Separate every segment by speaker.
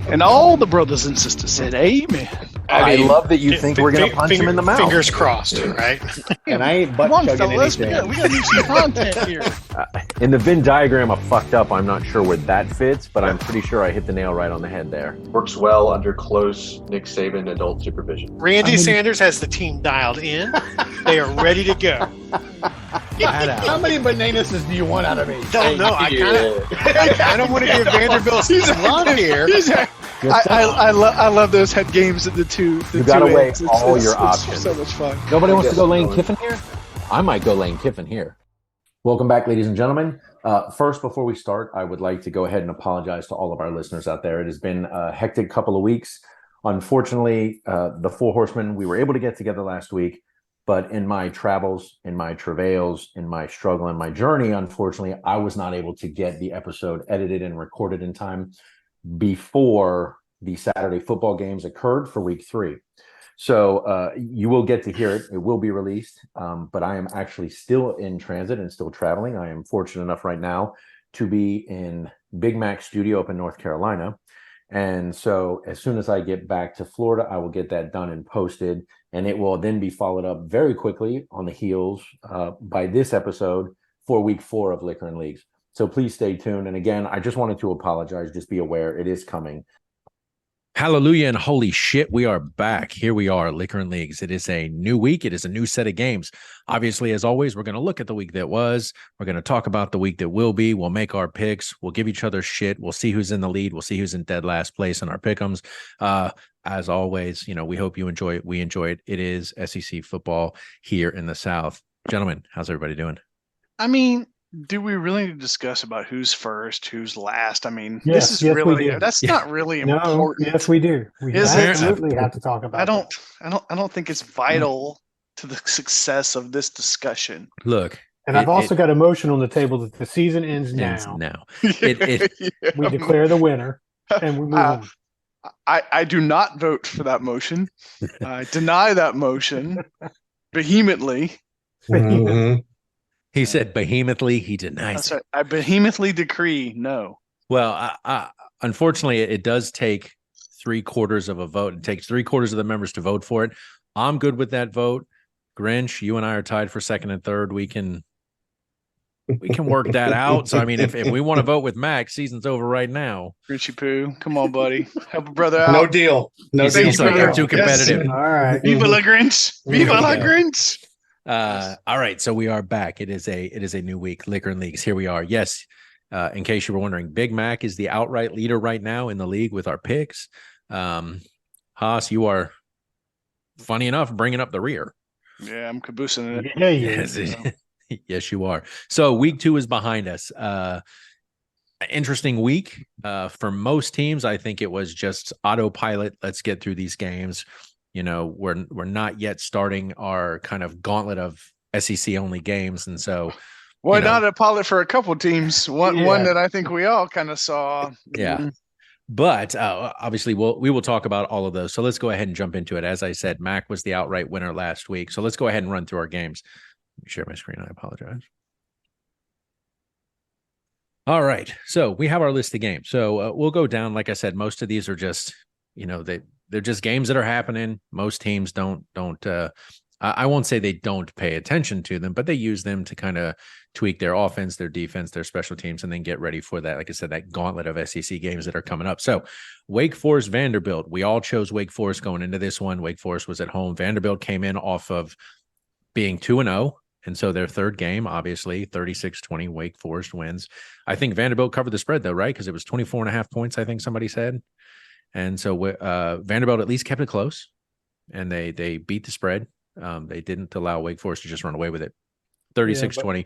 Speaker 1: And all the brothers and sisters said, "Amen."
Speaker 2: I love that you think we're going to punch him in the mouth.
Speaker 3: Fingers crossed, right?
Speaker 4: And I ain't butt
Speaker 1: Come on,
Speaker 4: chugging
Speaker 1: fellas,
Speaker 4: anything.
Speaker 1: we got to do some content here.
Speaker 2: In the Venn diagram of fucked up, I'm not sure where that fits, but I'm pretty sure I hit the nail right on the head there.
Speaker 5: Works well under close Nick Saban adult supervision.
Speaker 3: Randy Sanders has the team dialed in. They are ready to go.
Speaker 4: How many bananas do you want out of me?
Speaker 3: Don't know. I kind of want to give Vanderbilt some love here.
Speaker 1: I love those head games at the two.
Speaker 2: You gotta weigh all your
Speaker 1: it's
Speaker 2: options.
Speaker 1: So much fun.
Speaker 2: Nobody wants to go Lane Kiffin here? I might go Lane Kiffin here. Welcome back, ladies and gentlemen. First, before we start, I would like to go ahead and apologize to all of our listeners out there. It has been a hectic couple of weeks. Unfortunately, the Four Horsemen, we were able to get together last week, but in my travels, in my travails, in my struggle, and my journey, unfortunately, I was not able to get the episode edited and recorded in time before the Saturday football games occurred for week 3. So you will get to hear it. It will be released, but I am actually still in transit and still traveling. I am fortunate enough right now to be in Big Mac Studio up in North Carolina. And so as soon as I get back to Florida, I will get that done and posted, and it will then be followed up very quickly on the heels by this episode for week 4 of Liquor and Leagues. So please stay tuned. And again, I just wanted to apologize. Just be aware it is coming. Hallelujah and holy shit, we are back. Here we are, Liquor and Leagues. It is a new week. It is a new set of games. Obviously, as always, we're going to look at the week that was. We're going to talk about the week that will be. We'll make our picks. We'll give each other shit. We'll see who's in the lead. We'll see who's in dead last place in our pick'ems. As always, we hope you enjoy it. We enjoy it. It is SEC football here in the South. Gentlemen, how's everybody doing?
Speaker 1: I mean, do we really need to discuss about who's first, who's last? I mean,
Speaker 6: Yes,
Speaker 1: this is
Speaker 6: yes,
Speaker 1: really
Speaker 6: we do.
Speaker 1: that's not really
Speaker 6: No,
Speaker 1: important.
Speaker 6: yes, we do. We
Speaker 1: Is it?
Speaker 6: absolutely have to talk about.
Speaker 1: I don't think it's vital to the success of this discussion.
Speaker 2: Look.
Speaker 6: And I've also got a motion on the table that the season ends now. We declare the winner, and we move on.
Speaker 1: I do not vote for that motion. I deny that motion vehemently.
Speaker 4: Mm-hmm.
Speaker 2: He said vehemently he denies
Speaker 1: That's right. I vehemently decree no.
Speaker 2: Well, unfortunately, it does take 3/4 of a vote. It takes 3/4 of the members to vote for it. I'm good with that vote. Grinch, you and I are tied for second and third. We can work that out. So, I mean, if we want to vote with Max, season's over right now.
Speaker 1: Grinchy Poo, come on, buddy. Help a brother out.
Speaker 4: No deal. No deal.
Speaker 2: Seems like you're too competitive.
Speaker 6: All right.
Speaker 1: Viva la Grinch. Viva la Grinch.
Speaker 2: All right, so we are back. It is a new week. Liquor and Leagues. Here we are. Yes, in case you were wondering, Big Mac is the outright leader right now in the league with our picks. Haas, you are, funny enough, bringing up the rear.
Speaker 1: Yeah, I'm caboosing it.
Speaker 6: Yeah,
Speaker 2: Yes, yes, you are. So week 2 is behind us. Interesting week for most teams. I think it was just autopilot. Let's get through these games. We're not yet starting our kind of gauntlet of SEC only games, and so
Speaker 1: not a pilot for a couple teams. One that I think we all kind of saw.
Speaker 2: Yeah. But obviously, we will talk about all of those. So let's go ahead and jump into it. As I said, Mac was the outright winner last week. So let's go ahead and run through our games. Let me share my screen. I apologize. All right. So we have our list of games. So we'll go down. Like I said, most of these are just, they're just games that are happening. Most teams don't. I won't say they don't pay attention to them, but they use them to kind of tweak their offense, their defense, their special teams, and then get ready for that. Like I said, that gauntlet of SEC games that are coming up. So Wake Forest, Vanderbilt. We all chose Wake Forest going into this one. Wake Forest was at home. Vanderbilt came in off of being 2-0. And so their third game, obviously, 36-20, Wake Forest wins. I think Vanderbilt covered the spread, though, right? Because it was 24.5 points, I think somebody said. And so Vanderbilt at least kept it close, and they beat the spread. They didn't allow Wake Forest to just run away with it. 36-20.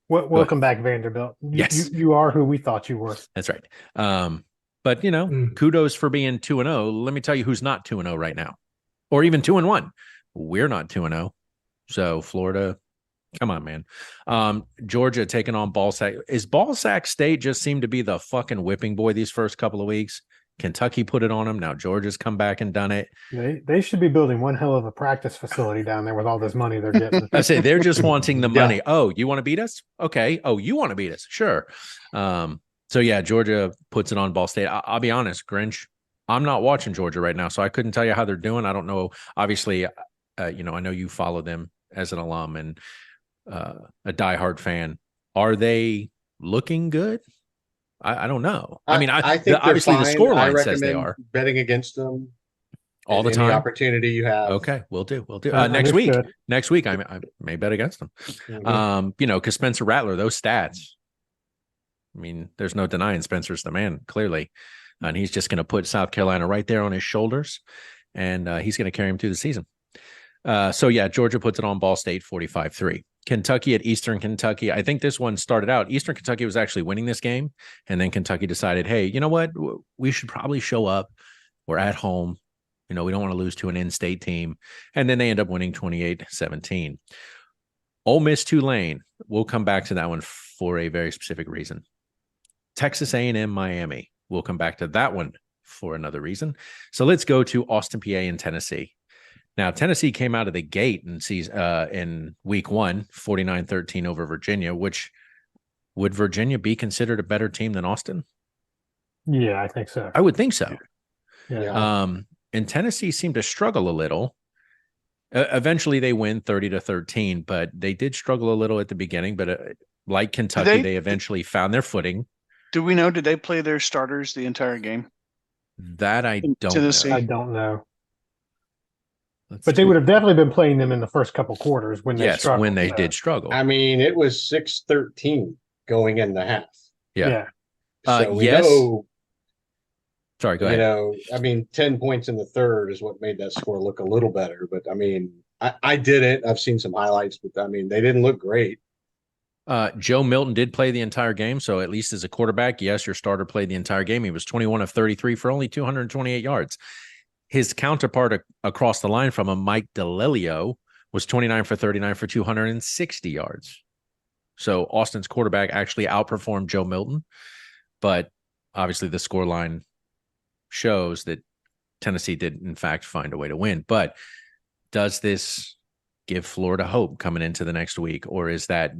Speaker 6: Welcome back, Vanderbilt.
Speaker 2: Yes.
Speaker 6: You are who we thought you were.
Speaker 2: That's right. But, kudos for being 2-0. Let me tell you who's not 2-0 right now, or even 2-1. We're not 2-0. So Florida, come on, man. Georgia taking on Ballsack. Is Ballsack State just seemed to be the fucking whipping boy these first couple of weeks? Kentucky put it on them. Now Georgia's come back and done it.
Speaker 6: They should be building one hell of a practice facility down there with all this money they're getting.
Speaker 2: I say they're just wanting the money. Yeah. Oh, you want to beat us? Okay. Oh, you want to beat us? Sure. So yeah, Georgia puts it on Ball State. I'll be honest, Grinch, I'm not watching Georgia right now, so I couldn't tell you how they're doing. I don't know. Obviously, I know you follow them as an alum and a diehard fan. Are they looking good? I don't know. I mean,
Speaker 3: I think
Speaker 2: obviously the score line says they
Speaker 3: recommend
Speaker 2: are
Speaker 3: betting against them
Speaker 2: all the
Speaker 3: any
Speaker 2: time.
Speaker 3: opportunity you have.
Speaker 2: Okay, we'll do. Next
Speaker 6: Understood.
Speaker 2: week, I may bet against them.
Speaker 3: Mhm.
Speaker 2: Because Spencer Rattler, those stats. I mean, there's no denying Spencer's the man, clearly, and he's just going to put South Carolina right there on his shoulders, and he's going to carry him through the season. So yeah, Georgia puts it on Ball State 45-3. Kentucky at Eastern Kentucky. I think this one started out. Eastern Kentucky was actually winning this game, and then Kentucky decided, hey, you know what? We should probably show up. We're at home. We don't want to lose to an in-state team. And then they end up winning 28-17. Ole Miss Tulane. We'll come back to that one for a very specific reason. Texas A&M Miami. We'll come back to that one for another reason. So let's go to Austin, PA, and Tennessee. Now, Tennessee came out of the gate in week 1, 49-13 over Virginia, which would Virginia be considered a better team than Austin?
Speaker 6: Yeah, I think so.
Speaker 2: I would think so.
Speaker 6: Yeah.
Speaker 2: And Tennessee seemed to struggle a little. Eventually, they win 30-13, but they did struggle a little at the beginning. But like Kentucky, they eventually found their footing.
Speaker 1: Do we know? Did they play their starters the entire game?
Speaker 2: That I don't
Speaker 1: Tennessee?
Speaker 2: know.
Speaker 6: I don't know.
Speaker 2: But
Speaker 6: they would have definitely been playing them in the first couple quarters when they struggled.
Speaker 2: When they did struggle.
Speaker 3: I mean, it was 6-13 going in the half.
Speaker 2: Yeah.
Speaker 3: So we
Speaker 2: yes.
Speaker 3: know,
Speaker 2: sorry, go ahead.
Speaker 3: I mean, 10 points in the third is what made that score look a little better. But I mean, I didn't. I've seen some highlights, but I mean, they didn't look great.
Speaker 2: Joe Milton did play the entire game. So at least as a quarterback, yes, your starter played the entire game. He was 21 of 33 for only 228 yards. His counterpart across the line from him, Mike DeLilio, was 29 for 39 for 260 yards. So Austin's quarterback actually outperformed Joe Milton, but obviously the scoreline shows that Tennessee did, in fact, find a way to win. But does this give Florida hope coming into the next week, or is that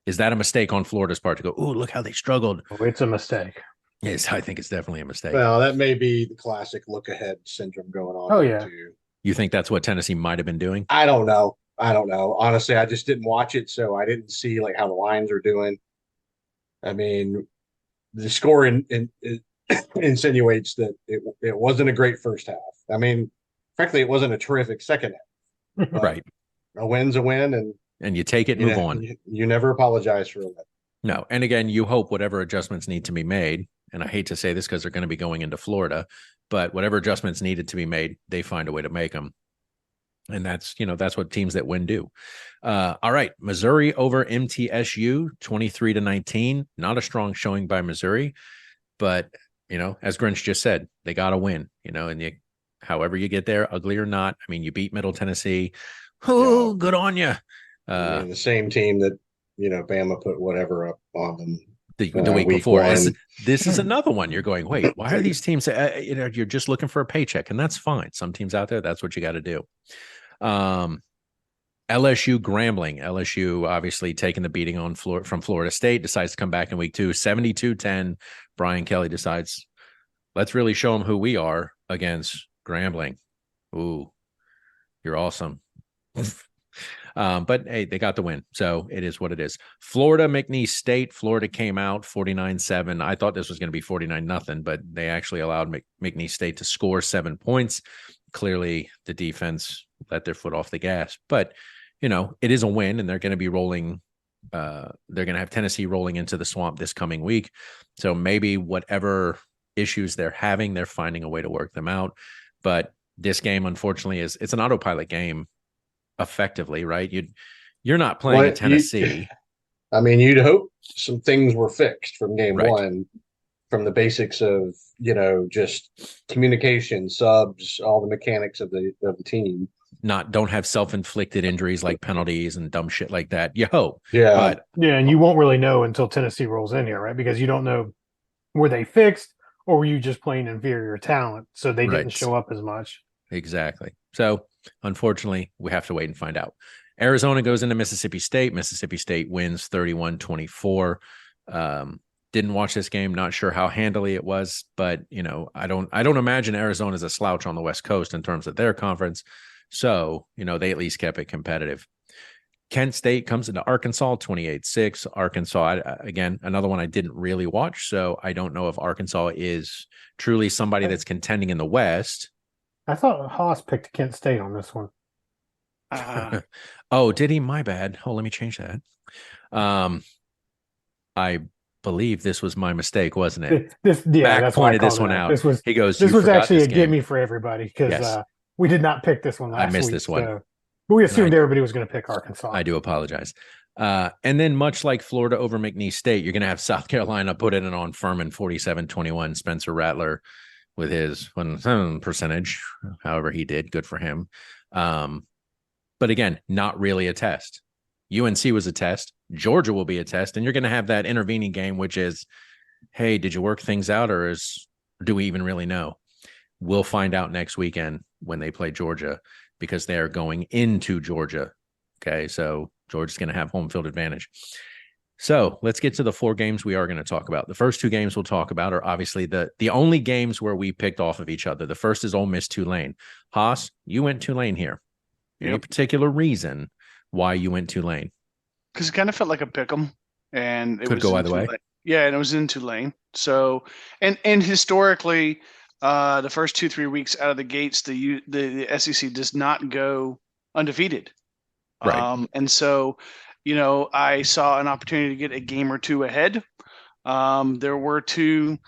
Speaker 2: a mistake on Florida's part to go, oh, look how they struggled?
Speaker 6: Oh, it's a mistake.
Speaker 2: Yes, I think it's definitely a mistake.
Speaker 3: Well, that may be the classic look ahead syndrome going on.
Speaker 6: Oh, yeah.
Speaker 3: Too.
Speaker 2: You think that's what Tennessee might have been doing?
Speaker 3: I don't know. Honestly, I just didn't watch it, so I didn't see like how the lines are doing. I mean, the score insinuates that it wasn't a great first half. I mean, frankly, it wasn't a terrific second half.
Speaker 2: Right.
Speaker 3: A win's a win, and
Speaker 2: you take it and move on.
Speaker 3: You never apologize for a win.
Speaker 2: No. And again, you hope whatever adjustments need to be made, and I hate to say this because they're going to be going into Florida, but whatever adjustments needed to be made, they find a way to make them. And that's what teams that win do. All right. Missouri over MTSU, 23-19. Not a strong showing by Missouri, but as Grinch just said, they got to win, and however you get there, ugly or not. I mean, you beat Middle Tennessee. Oh, good on you.
Speaker 3: The same team that, Bama put whatever up on them.
Speaker 2: The week before. This is another one. You're going, wait, why are these teams? You're just looking for a paycheck, and that's fine. Some teams out there, that's what you got to do. LSU Grambling. LSU obviously taking the beating on from Florida State, decides to come back in week 2, 72-10. Brian Kelly decides, let's really show them who we are against Grambling. Ooh, you're awesome. But hey, they got the win, so it is what it is. Florida McNeese State. Florida came out 49-7. I thought this was going to be 49-0, but they actually allowed McNeese State to score 7 points. Clearly, the defense let their foot off the gas, but it is a win, and they're going to be rolling. They're going to have Tennessee rolling into the swamp this coming week, so maybe whatever issues they're having, they're finding a way to work them out. But this game, unfortunately, it's an autopilot game. Effectively, right? You're not playing at Tennessee.
Speaker 3: You'd hope some things were fixed from game one, from the basics of just communication, subs, all the mechanics of the team.
Speaker 2: Don't have self-inflicted injuries like penalties and dumb shit like that. You hope,
Speaker 6: and you won't really know until Tennessee rolls in here, right? Because you don't know, were they fixed or were you just playing inferior talent, so they didn't show up as much.
Speaker 2: Exactly. So unfortunately, we have to wait and find out. Arizona goes into Mississippi State. Mississippi State wins 31-24. Didn't watch this game. Not sure how handily it was, but I don't imagine Arizona is a slouch on the West Coast in terms of their conference. So, they at least kept it competitive. Kent State comes into Arkansas 28-6. Arkansas, again, another one I didn't really watch. So I don't know if Arkansas is truly somebody that's contending in the West.
Speaker 6: I thought Haas picked Kent State on this one.
Speaker 2: Oh, did he? My bad. Oh, let me change that. I believe this was my mistake, wasn't it?
Speaker 6: That's why I
Speaker 2: pointed this one out.
Speaker 6: This was actually a gimme for everybody because we did not pick this one last week.
Speaker 2: I missed this one.
Speaker 6: So we assumed everybody was going to pick Arkansas.
Speaker 2: I do apologize. And then much like Florida over McNeese State, you're going to have South Carolina put it on Furman 47-21. Spencer Rattler with his percentage, however he did, good for him. But again, not really a test. UNC was a test. Georgia will be a test. And you're going to have that intervening game, which is, hey, did you work things out or do we even really know? We'll find out next weekend when they play Georgia because they are going into Georgia. Okay, so Georgia's going to have home field advantage. So let's get to the 4 games we are going to talk about. The first 2 games we'll talk about are obviously the only games where we picked off of each other. The first is Ole Miss Tulane. Haas, you went Tulane here. Any particular reason why you went Tulane?
Speaker 1: Because it kind of felt like a pick 'em, and it
Speaker 2: could go either way.
Speaker 1: Yeah, and it was in Tulane. So, and historically, the first 2-3 weeks out of the gates, the SEC does not go undefeated.
Speaker 2: Right.
Speaker 1: And so, I saw an opportunity to get a game or 2 ahead. There were 2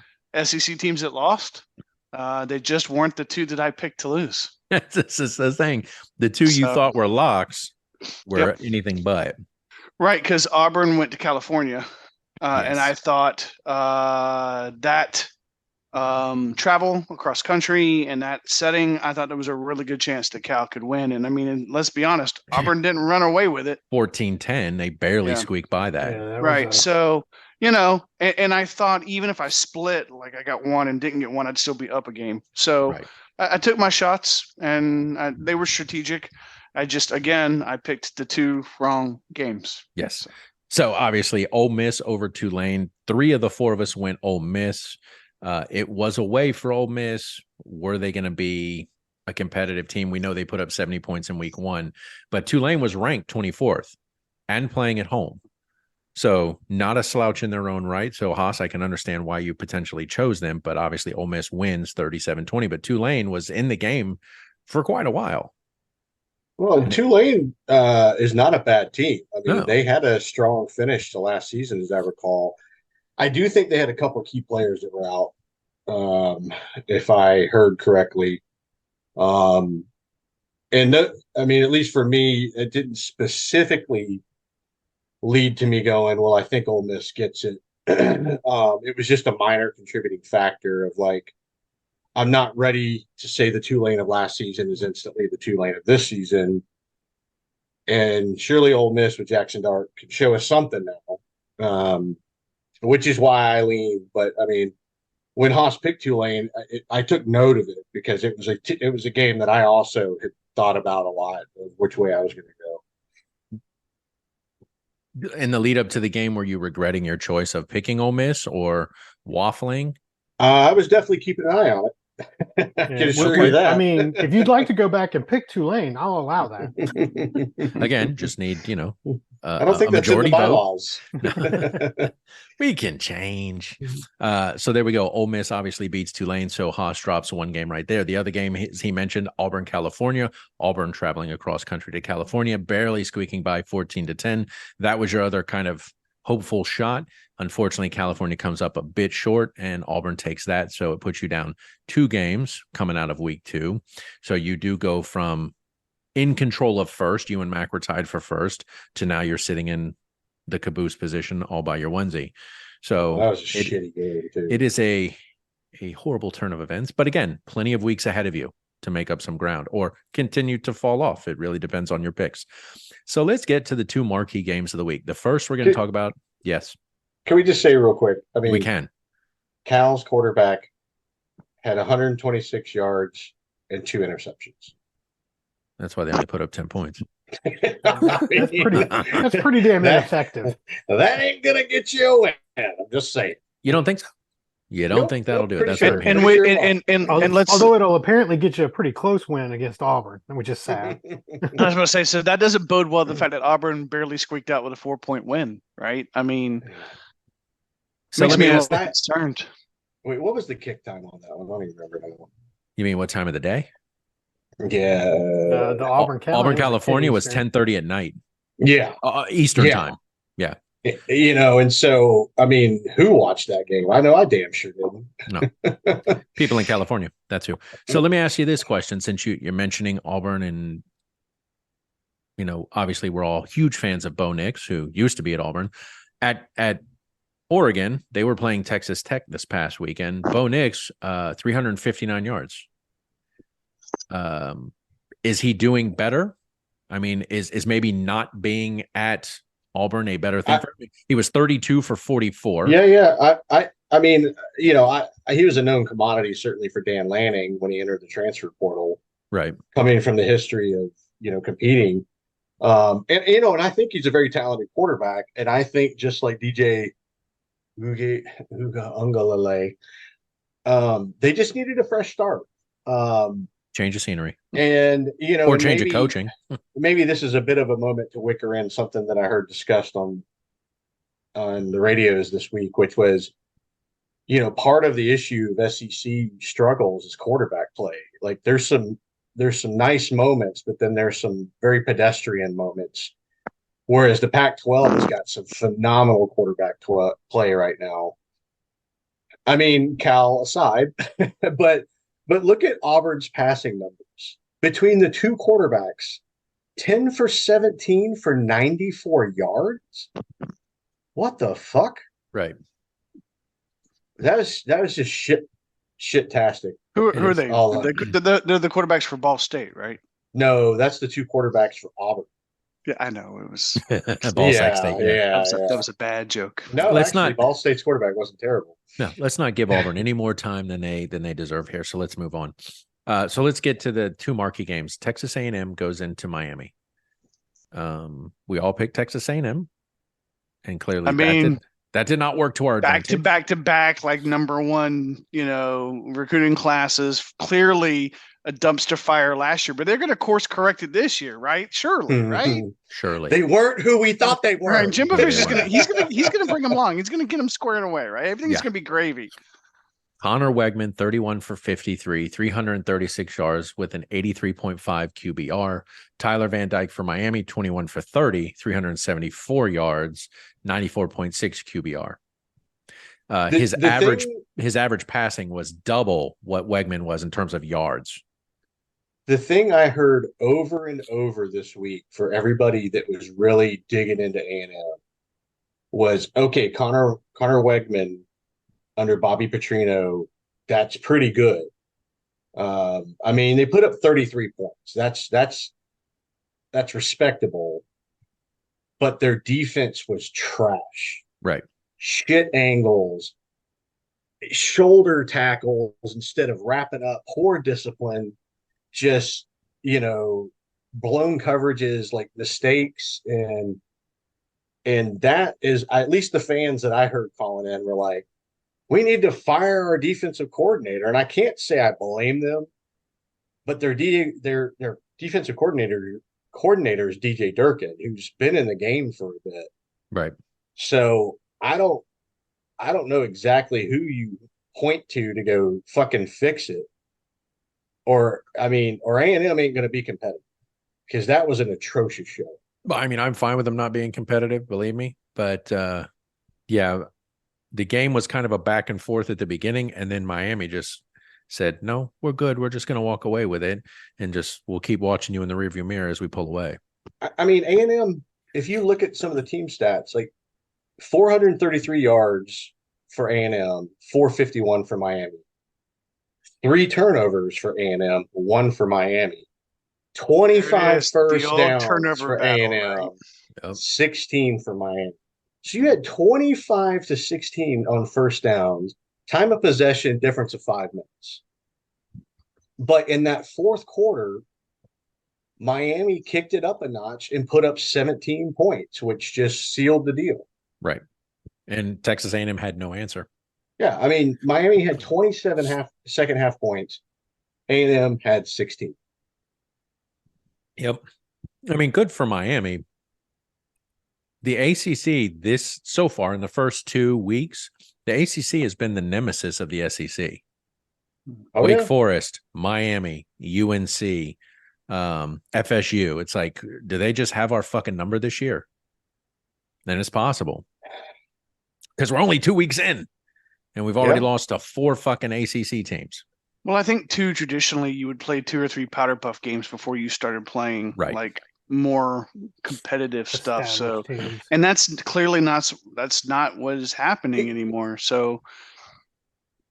Speaker 1: SEC teams that lost. They just weren't the 2 that I picked to lose.
Speaker 2: This is the thing. The 2 you thought were locks were anything but.
Speaker 1: Right, because Auburn went to California. And I thought that travel across country and that setting, I thought there was a really good chance that Cal could win. And I mean, let's be honest, Auburn didn't run away with it.
Speaker 2: 14-10, they barely squeaked by that.
Speaker 1: Right. So, and I thought even if I split, like I got 1 and didn't get 1, I'd still be up a game. So I took my shots and they were strategic. I picked the 2 wrong games.
Speaker 2: Yes. So obviously Ole Miss over Tulane. 3 of the 4 of us went Ole Miss. It was a way for Ole Miss. Were they going to be a competitive team? We know they put up 70 points in week 1, but Tulane was ranked 24th and playing at home. So not a slouch in their own right. So Haas, I can understand why you potentially chose them, but obviously Ole Miss wins 37-20, but Tulane was in the game for quite a while.
Speaker 3: Well, Tulane is not a bad team. I mean, they had a strong finish to last season, as I recall. I do think they had a couple of key players that were out, if I heard correctly. At least for me, it didn't specifically lead to me going, well, I think Ole Miss gets it. It was just a minor contributing factor of like, I'm not ready to say the Tulane of last season is instantly the Tulane of this season. And surely Ole Miss with Jackson Dart could show us something now, which is why I lean. But, I mean, when Haas picked Tulane, I took note of it because it was a game that I also had thought about a lot of which way I was going to go.
Speaker 2: In the lead up to the game, were you regretting your choice of picking Ole Miss or waffling?
Speaker 3: I was definitely keeping an eye on it. I can assure you that.
Speaker 6: I mean, if you'd like to go back and pick Tulane, I'll allow that.
Speaker 2: Again, just need,
Speaker 3: I don't think that's in the bylaws.
Speaker 2: We can change. So there we go. Ole Miss obviously beats Tulane, so Haas drops 1 game right there. The other game he mentioned, Auburn, California. Auburn traveling across country to California, barely squeaking by 14-10. That was your other kind of hopeful shot. Unfortunately, California comes up a bit short and Auburn takes that. So it puts you down 2 games coming out of week 2. So you do go from in control of first, you and Mac were tied for first, to now you're sitting in the caboose position all by your onesie. So
Speaker 3: that was a shitty game too.
Speaker 2: It is a horrible turn of events. But again, plenty of weeks ahead of you to make up some ground or continue to fall off. It really depends on your picks. So let's get to the 2 marquee games of the week. The first we're going to talk about. Yes.
Speaker 3: Can we just say real quick? I mean,
Speaker 2: we can.
Speaker 3: Cal's quarterback had 126 yards and 2 interceptions.
Speaker 2: That's why they only put up 10 points.
Speaker 6: That's pretty damn ineffective.
Speaker 3: That ain't going to get you a win. I'm just saying.
Speaker 2: You don't think so? You don't
Speaker 3: Nope,
Speaker 2: think that'll do it?
Speaker 3: pretty
Speaker 2: That's
Speaker 3: sure.
Speaker 2: what I'm
Speaker 1: And
Speaker 2: hearing.
Speaker 1: we
Speaker 3: Pretty sure
Speaker 1: and let's.
Speaker 6: Although it'll apparently get you a pretty close win against Auburn, which is sad.
Speaker 1: I was going to say, so that doesn't bode well the fact that Auburn barely squeaked out with a 4-point win, right? I mean,
Speaker 2: So
Speaker 1: makes
Speaker 2: let
Speaker 1: me
Speaker 2: me
Speaker 1: a
Speaker 2: ask.
Speaker 1: little concerned.
Speaker 3: Wait, what was the kick time on that one? I don't even remember that one.
Speaker 2: You mean what time of the day?
Speaker 3: Yeah.
Speaker 6: The Auburn,
Speaker 2: Auburn,
Speaker 6: California
Speaker 2: California was
Speaker 6: Eastern.
Speaker 2: 10:30 at night,
Speaker 3: Yeah.
Speaker 2: Eastern
Speaker 3: Yeah.
Speaker 2: time.
Speaker 3: You know, and so, I mean, who watched that game? I know I damn sure didn't.
Speaker 2: People in California. That's who. So let me ask you this question, since you're mentioning Auburn, and obviously we're all huge fans of Bo Nix, who used to be at Auburn. At Oregon, they were playing Texas Tech this past weekend. Bo Nix, 359 yards. Is he doing better? I mean, is maybe not being at Auburn a better thing for him? He was 32 for 44.
Speaker 3: Yeah. I mean, he was a known commodity certainly for Dan Lanning when he entered the transfer portal,
Speaker 2: Right.
Speaker 3: coming from the history of competing. And I think he's a very talented quarterback. And I think just like DJ Uiagalelei, they just needed a fresh start.
Speaker 2: Change of scenery.
Speaker 3: And
Speaker 2: or change of coaching.
Speaker 3: Maybe this is a bit of a moment to wicker in something that I heard discussed on the radios this week, which was, part of the issue of SEC struggles is quarterback play. Like there's some nice moments, but then there's some very pedestrian moments. Whereas the Pac-12 has got some phenomenal quarterback play right now. I mean, Cal aside, but look at Auburn's passing numbers. Between the two quarterbacks, 10 for 17 for 94 yards. What the fuck?
Speaker 2: Right.
Speaker 3: That was just shit-tastic.
Speaker 1: Who are they?
Speaker 3: All
Speaker 1: They're the quarterbacks for Ball State, right?
Speaker 3: No, that's the two quarterbacks for Auburn.
Speaker 1: Yeah, I know it was.
Speaker 2: Ball Sack State. Yeah.
Speaker 1: That was a bad joke.
Speaker 3: No,
Speaker 2: Let's
Speaker 3: actually,
Speaker 2: not-
Speaker 3: Ball State's quarterback wasn't terrible.
Speaker 2: No, let's not give Auburn any more time than they deserve here. So let's move on. So let's get to the two marquee games. Texas A&M goes into Miami. We all picked Texas A&M, and clearly,
Speaker 1: I mean,
Speaker 2: that did not work to our
Speaker 1: back
Speaker 2: advantage.
Speaker 1: to back, like number one, recruiting classes. Clearly a dumpster fire last year, but they're going to course correct it this year, right? Surely, right?
Speaker 2: Surely.
Speaker 3: They weren't who we thought they were.
Speaker 1: Right, Jim Buffett's just
Speaker 2: weren't.
Speaker 1: he's gonna bring them along. He's gonna get them squared away, right? Everything's gonna be gravy.
Speaker 2: Connor Wegman, 31 for 53, 336 yards with an 83.5 QBR. Tyler Van Dyke for Miami, 21 for 30, 374 yards, 94.6 QBR. His average passing was double what Wegman was in terms of yards.
Speaker 3: The thing I heard over and over this week for everybody that was really digging into A&M was, okay, Connor Wegman under Bobby Petrino, that's pretty good. I mean, they put up 33 points. That's respectable. But their defense was trash.
Speaker 2: Right.
Speaker 3: Shit angles, shoulder tackles instead of wrapping up, poor discipline, just, blown coverages, like mistakes. And that is, at least the fans that I heard calling in were like, we need to fire our defensive coordinator. And I can't say I blame them, but their defensive coordinator is DJ Durkin, who's been in the game for a bit.
Speaker 2: Right.
Speaker 3: So I don't know exactly who you point to go fucking fix it. Or A&M ain't going to be competitive, because that was an atrocious show.
Speaker 2: Well, I mean, I'm fine with them not being competitive, believe me. But the game was kind of a back and forth at the beginning, and then Miami just said, no, we're good. We're just going to walk away with it, and we'll keep watching you in the rearview mirror as we pull away.
Speaker 3: I mean, A&M, if you look at some of the team stats, like 433 yards for A&M, 451 for Miami. 3 turnovers for A&M, 1 for Miami. 25 first downs for A&M,
Speaker 1: right?
Speaker 2: Yep.
Speaker 3: 16 for Miami. So you had 25 to 16 on first downs, time of possession difference of 5 minutes. But in that fourth quarter, Miami kicked it up a notch and put up 17 points, which just sealed the deal.
Speaker 2: Right. And Texas A&M had no answer.
Speaker 3: Yeah, I mean, Miami had 27 second half points. A&M had 16.
Speaker 7: Yep. I mean, good for Miami. The ACC this so far in the first 2 weeks, the ACC has been the nemesis of the SEC.
Speaker 3: Oh,
Speaker 7: Wake
Speaker 3: yeah.
Speaker 7: Forest, Miami, UNC, FSU. It's like, do they just have our fucking number this year? Then it's possible. Because we're only 2 weeks in and we've already lost to 4 fucking ACC teams.
Speaker 1: Well, I think too, traditionally you would play 2 or 3 powder puff games before you started playing like more competitive stuff. So,
Speaker 6: teams.
Speaker 1: and that's clearly not what is happening anymore. So,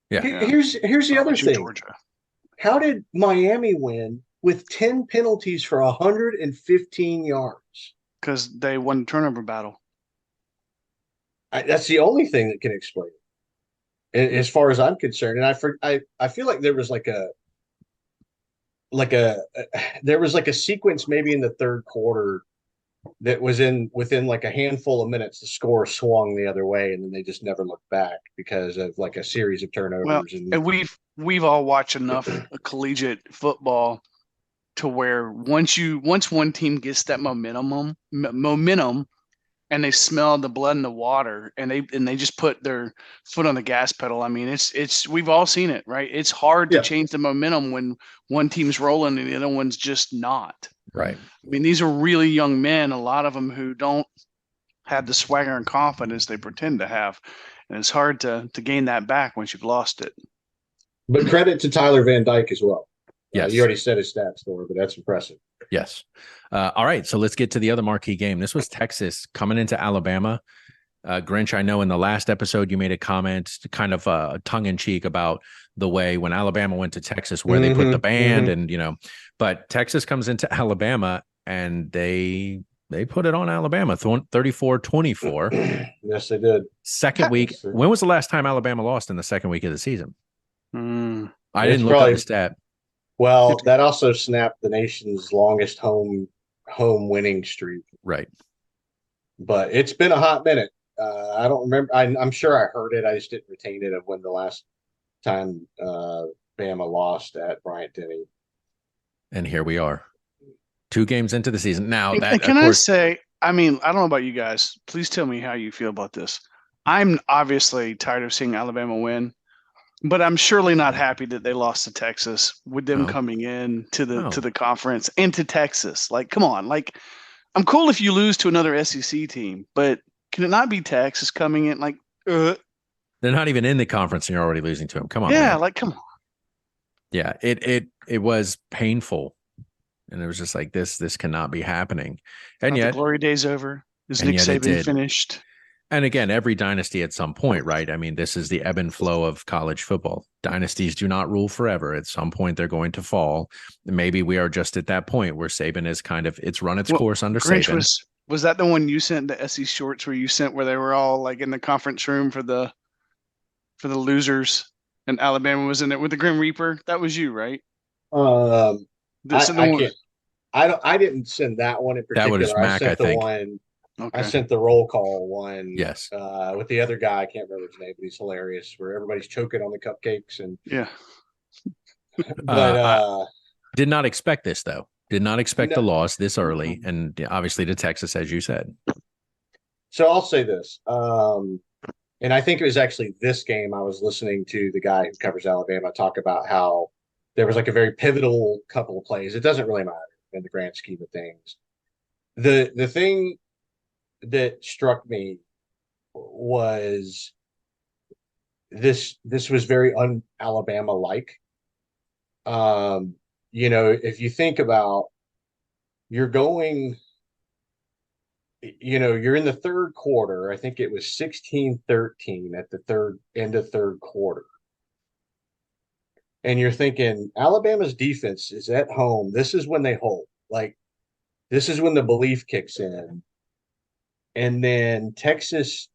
Speaker 3: Here's the other thing.
Speaker 1: Georgia.
Speaker 3: How did Miami win with 10 penalties for 115 yards?
Speaker 1: Because they won the turnover battle.
Speaker 3: That's the only thing that can explain it, as far as I'm concerned. And I feel like there was there was a sequence maybe in the third quarter that was within like a handful of minutes, the score swung the other way, and then they just never looked back because of like a series of turnovers.
Speaker 1: Well, and we've all watched enough collegiate football to where once one team gets that momentum, and they smell the blood in the water, and they just put their foot on the gas pedal. I mean, it's we've all seen it, right? It's hard to change the momentum when one team's rolling and the other one's just not.
Speaker 7: Right.
Speaker 1: I mean, these are really young men, a lot of them who don't have the swagger and confidence they pretend to have. And it's hard to gain that back once you've lost it.
Speaker 3: But credit to Tyler Van Dyke as well.
Speaker 7: Yes.
Speaker 3: You already said his stats, Thor, but that's impressive.
Speaker 7: Yes. All right. So let's get to the other marquee game. This was Texas coming into Alabama. Grinch, I know in the last episode you made a comment kind of tongue in cheek about the way when Alabama went to Texas where they put the band and, but Texas comes into Alabama and they put it on Alabama 34-24.
Speaker 3: Yes, they did.
Speaker 7: Second week. When was the last time Alabama lost in the second week of the season? I didn't look up the stat.
Speaker 3: Well, that also snapped the nation's longest home winning streak.
Speaker 7: Right.
Speaker 3: But it's been a hot minute. I don't remember. I'm sure I heard it. I just didn't retain it of when the last time Bama lost at Bryant-Denny.
Speaker 7: And here we are, 2 games into the season. Now,
Speaker 1: I say, I mean, I don't know about you guys. Please tell me how you feel about this. I'm obviously tired of seeing Alabama win, but I'm surely not happy that they lost to Texas with them coming in to the conference and to Texas. Like, come on. Like, I'm cool if you lose to another SEC team, but can it not be Texas coming in? Like,
Speaker 7: they're not even in the conference and you're already losing to them. Come on.
Speaker 1: Yeah,
Speaker 7: man.
Speaker 1: like, come on.
Speaker 7: Yeah, it was painful. And it was just like this cannot be happening. And yet
Speaker 1: the glory days over. Is Nick Saban finished?
Speaker 7: And again, every dynasty at some point, right? I mean, this is the ebb and flow of college football. Dynasties do not rule forever. At some point, they're going to fall. Maybe we are just at that point where Saban is it's run its course under
Speaker 1: Grinch,
Speaker 7: Saban.
Speaker 1: Was that the one you sent, the SE shorts where they were all like in the conference room for the losers and Alabama was in there with the Grim Reaper? That was you, right?
Speaker 3: I didn't send that one in particular.
Speaker 7: That was Mac, I think.
Speaker 3: I sent the roll call one.
Speaker 7: Yes.
Speaker 3: With the other guy, I can't remember his name, but he's hilarious. Where everybody's choking on the cupcakes and
Speaker 7: But did not expect this though. Did not expect the loss this early, and obviously to Texas, as you said.
Speaker 3: So I'll say this, and I think it was actually this game. I was listening to the guy who covers Alabama talk about how there was like a very pivotal couple of plays. It doesn't really matter in the grand scheme of things. The thing that struck me was this was very un-Alabama like. If you think about you're in the third quarter, I think it was 16-13 at the end of third quarter. And you're thinking Alabama's defense is at home. This is when they hold. Like, this is when the belief kicks in. And then Texas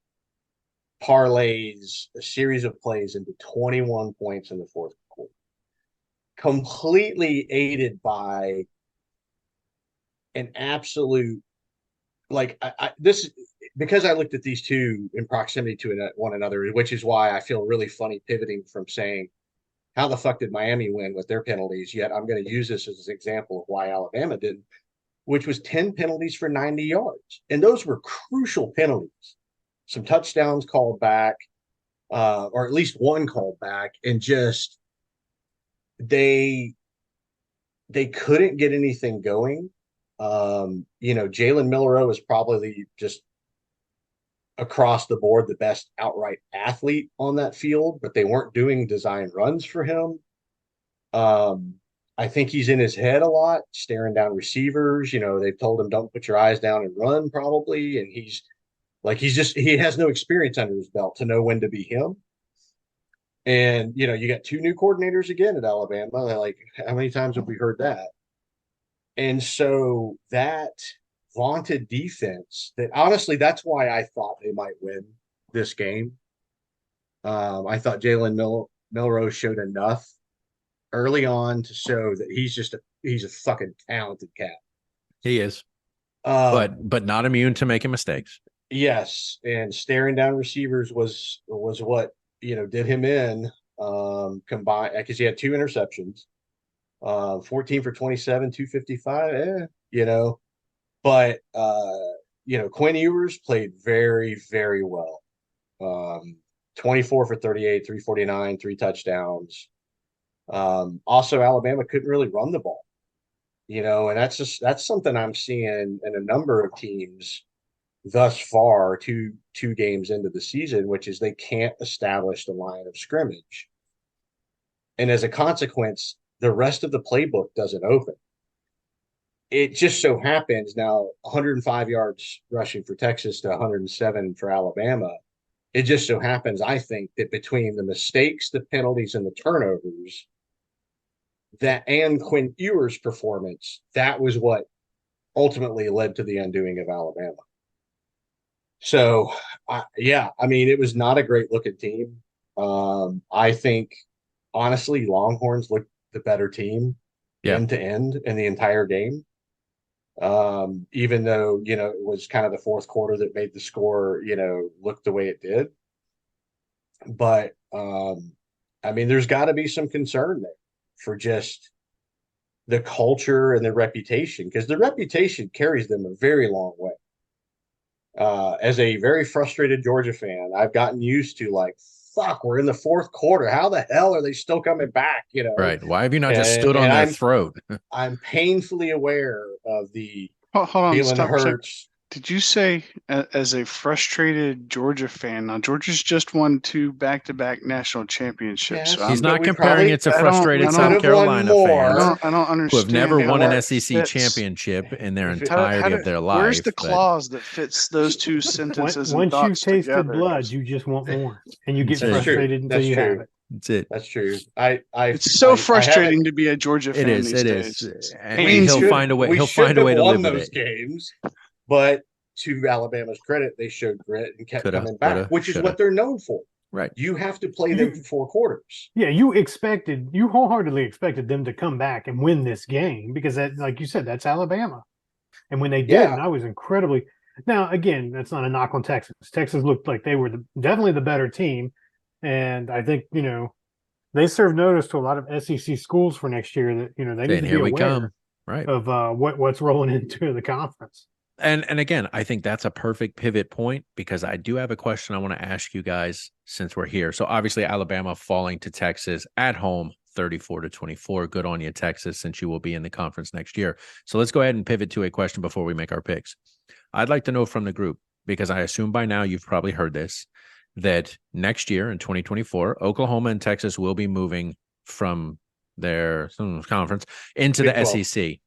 Speaker 3: parlays a series of plays into 21 points in the fourth quarter. Completely aided by an absolute, like, because I looked at these two in proximity to one another, which is why I feel really funny pivoting from saying, how the fuck did Miami win with their penalties? Yet I'm going to use this as an example of why Alabama didn't, which was 10 penalties for 90 yards. And those were crucial penalties. Some touchdowns called back, or at least one called back, and just they couldn't get anything going. Jalen Milroe is probably just across the board the best outright athlete on that field, but they weren't doing design runs for him. I think he's in his head a lot, staring down receivers. They've told him don't put your eyes down and run probably, and he has no experience under his belt to know when to be him. And you got two new coordinators again at Alabama. Like, how many times have we heard that? And so that vaunted defense, that honestly, that's why I thought they might win this game. I thought Jalen Milroe showed enough early on to show that he's a fucking talented cat.
Speaker 7: He is, but not immune to making mistakes.
Speaker 3: Yes, and staring down receivers was what did him in. Combined, because he had two interceptions, 14 for 27, 255. But Quinn Ewers played very, very well. 24 for 38, 349, 3 touchdowns. Also, Alabama couldn't really run the ball, and that's something I'm seeing in a number of teams thus far, two games into the season, which is they can't establish the line of scrimmage. And as a consequence, the rest of the playbook doesn't open. It just so happens now 105 yards rushing for Texas to 107 for Alabama. It just so happens, I think, that between the mistakes, the penalties, and the turnovers, and Quinn Ewers' performance, that was what ultimately led to the undoing of Alabama. So, it was not a great looking team. I think, honestly, Longhorns looked the better team end to end in the entire game. Even though, it was kind of the fourth quarter that made the score, look the way it did. But, there's got to be some concern there for just the culture and the reputation, because the reputation carries them a very long way. As a very frustrated Georgia fan, I've gotten used to fuck, we're in the fourth quarter. How the hell are they still coming back?
Speaker 7: Right. Why have you not just stood on their throat?
Speaker 3: I'm painfully aware of the
Speaker 1: Hold on,
Speaker 3: Jalen
Speaker 1: stop.
Speaker 3: Hurts.
Speaker 1: Did you say as a frustrated Georgia fan? Now Georgia's just won 2 back-to-back national championships.
Speaker 3: Yes,
Speaker 1: So
Speaker 7: He's
Speaker 3: but
Speaker 7: not
Speaker 3: we
Speaker 7: comparing
Speaker 3: probably-
Speaker 7: it to
Speaker 1: I don't-
Speaker 7: frustrated
Speaker 1: I
Speaker 7: South
Speaker 1: don't-
Speaker 7: Carolina
Speaker 3: more.
Speaker 7: fans
Speaker 1: I don't
Speaker 7: who
Speaker 1: understand
Speaker 7: have never
Speaker 1: how
Speaker 7: won an
Speaker 1: that
Speaker 7: SEC
Speaker 1: fits.
Speaker 7: championship in their
Speaker 1: How-
Speaker 7: entirety of their life.
Speaker 1: Where's the
Speaker 7: but-
Speaker 1: clause that fits those two sentences and
Speaker 6: Once you've
Speaker 1: thoughts
Speaker 6: tasted
Speaker 1: together?
Speaker 6: blood, you just want more, and you get
Speaker 7: That's
Speaker 6: frustrated until
Speaker 3: That's
Speaker 6: you have
Speaker 3: true.
Speaker 6: it.
Speaker 7: That's it.
Speaker 3: That's true.
Speaker 1: It's so frustrating to be a Georgia fan
Speaker 7: It is.
Speaker 1: these
Speaker 7: It
Speaker 1: days.
Speaker 7: is.
Speaker 1: I
Speaker 7: And
Speaker 1: mean,
Speaker 7: he'll
Speaker 1: should-
Speaker 7: find a way.
Speaker 3: We
Speaker 7: He'll
Speaker 3: should
Speaker 7: find a
Speaker 3: have
Speaker 7: way to
Speaker 3: won
Speaker 7: live with
Speaker 3: those
Speaker 7: it.
Speaker 3: games, but to Alabama's credit, they showed grit and kept
Speaker 7: Coulda,
Speaker 3: coming back,
Speaker 7: woulda,
Speaker 3: which is
Speaker 7: shoulda.
Speaker 3: what they're known for.
Speaker 7: Right.
Speaker 3: You have to play them for 4 quarters.
Speaker 6: Yeah, you wholeheartedly expected them to come back and win this game because that, like you said, that's Alabama. And when they did,
Speaker 3: Yeah.
Speaker 6: and I was incredibly. Now, again, that's not a knock on Texas. Texas looked like they were definitely the better team, and I think they serve notice to a lot of SEC schools for next year that they need
Speaker 7: Saying,
Speaker 6: to
Speaker 7: here
Speaker 6: be
Speaker 7: we
Speaker 6: aware
Speaker 7: come. Right.
Speaker 6: of what's rolling into the conference.
Speaker 7: And again, I think that's a perfect pivot point because I do have a question I want to ask you guys since we're here. So obviously Alabama falling to Texas at home 34-24. Good on you, Texas, since you will be in the conference next year. So let's go ahead and pivot to a question before we make our picks. I'd like to know from the group, because I assume by now you've probably heard this, that next year in 2024, Oklahoma and Texas will be moving from their conference into
Speaker 3: Big
Speaker 7: the
Speaker 3: 12.
Speaker 7: SEC.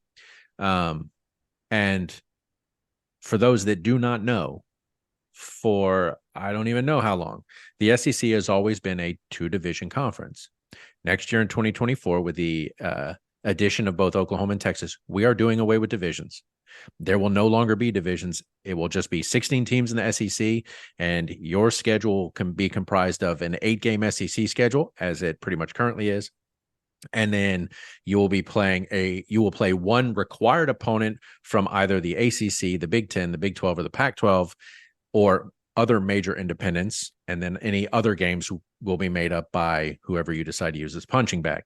Speaker 7: And for those that do not know, for I don't even know how long, the SEC has always been a 2-division conference. Next year in 2024, with the addition of both Oklahoma and Texas, we are doing away with divisions. There will no longer be divisions. It will just be 16 teams in the SEC, and your schedule can be comprised of an 8-game SEC schedule, as it pretty much currently is. And then you will play one required opponent from either the ACC, the Big 10, the Big 12, or the Pac 12, or other major independents, and then any other games will be made up by whoever you decide to use as punching bag.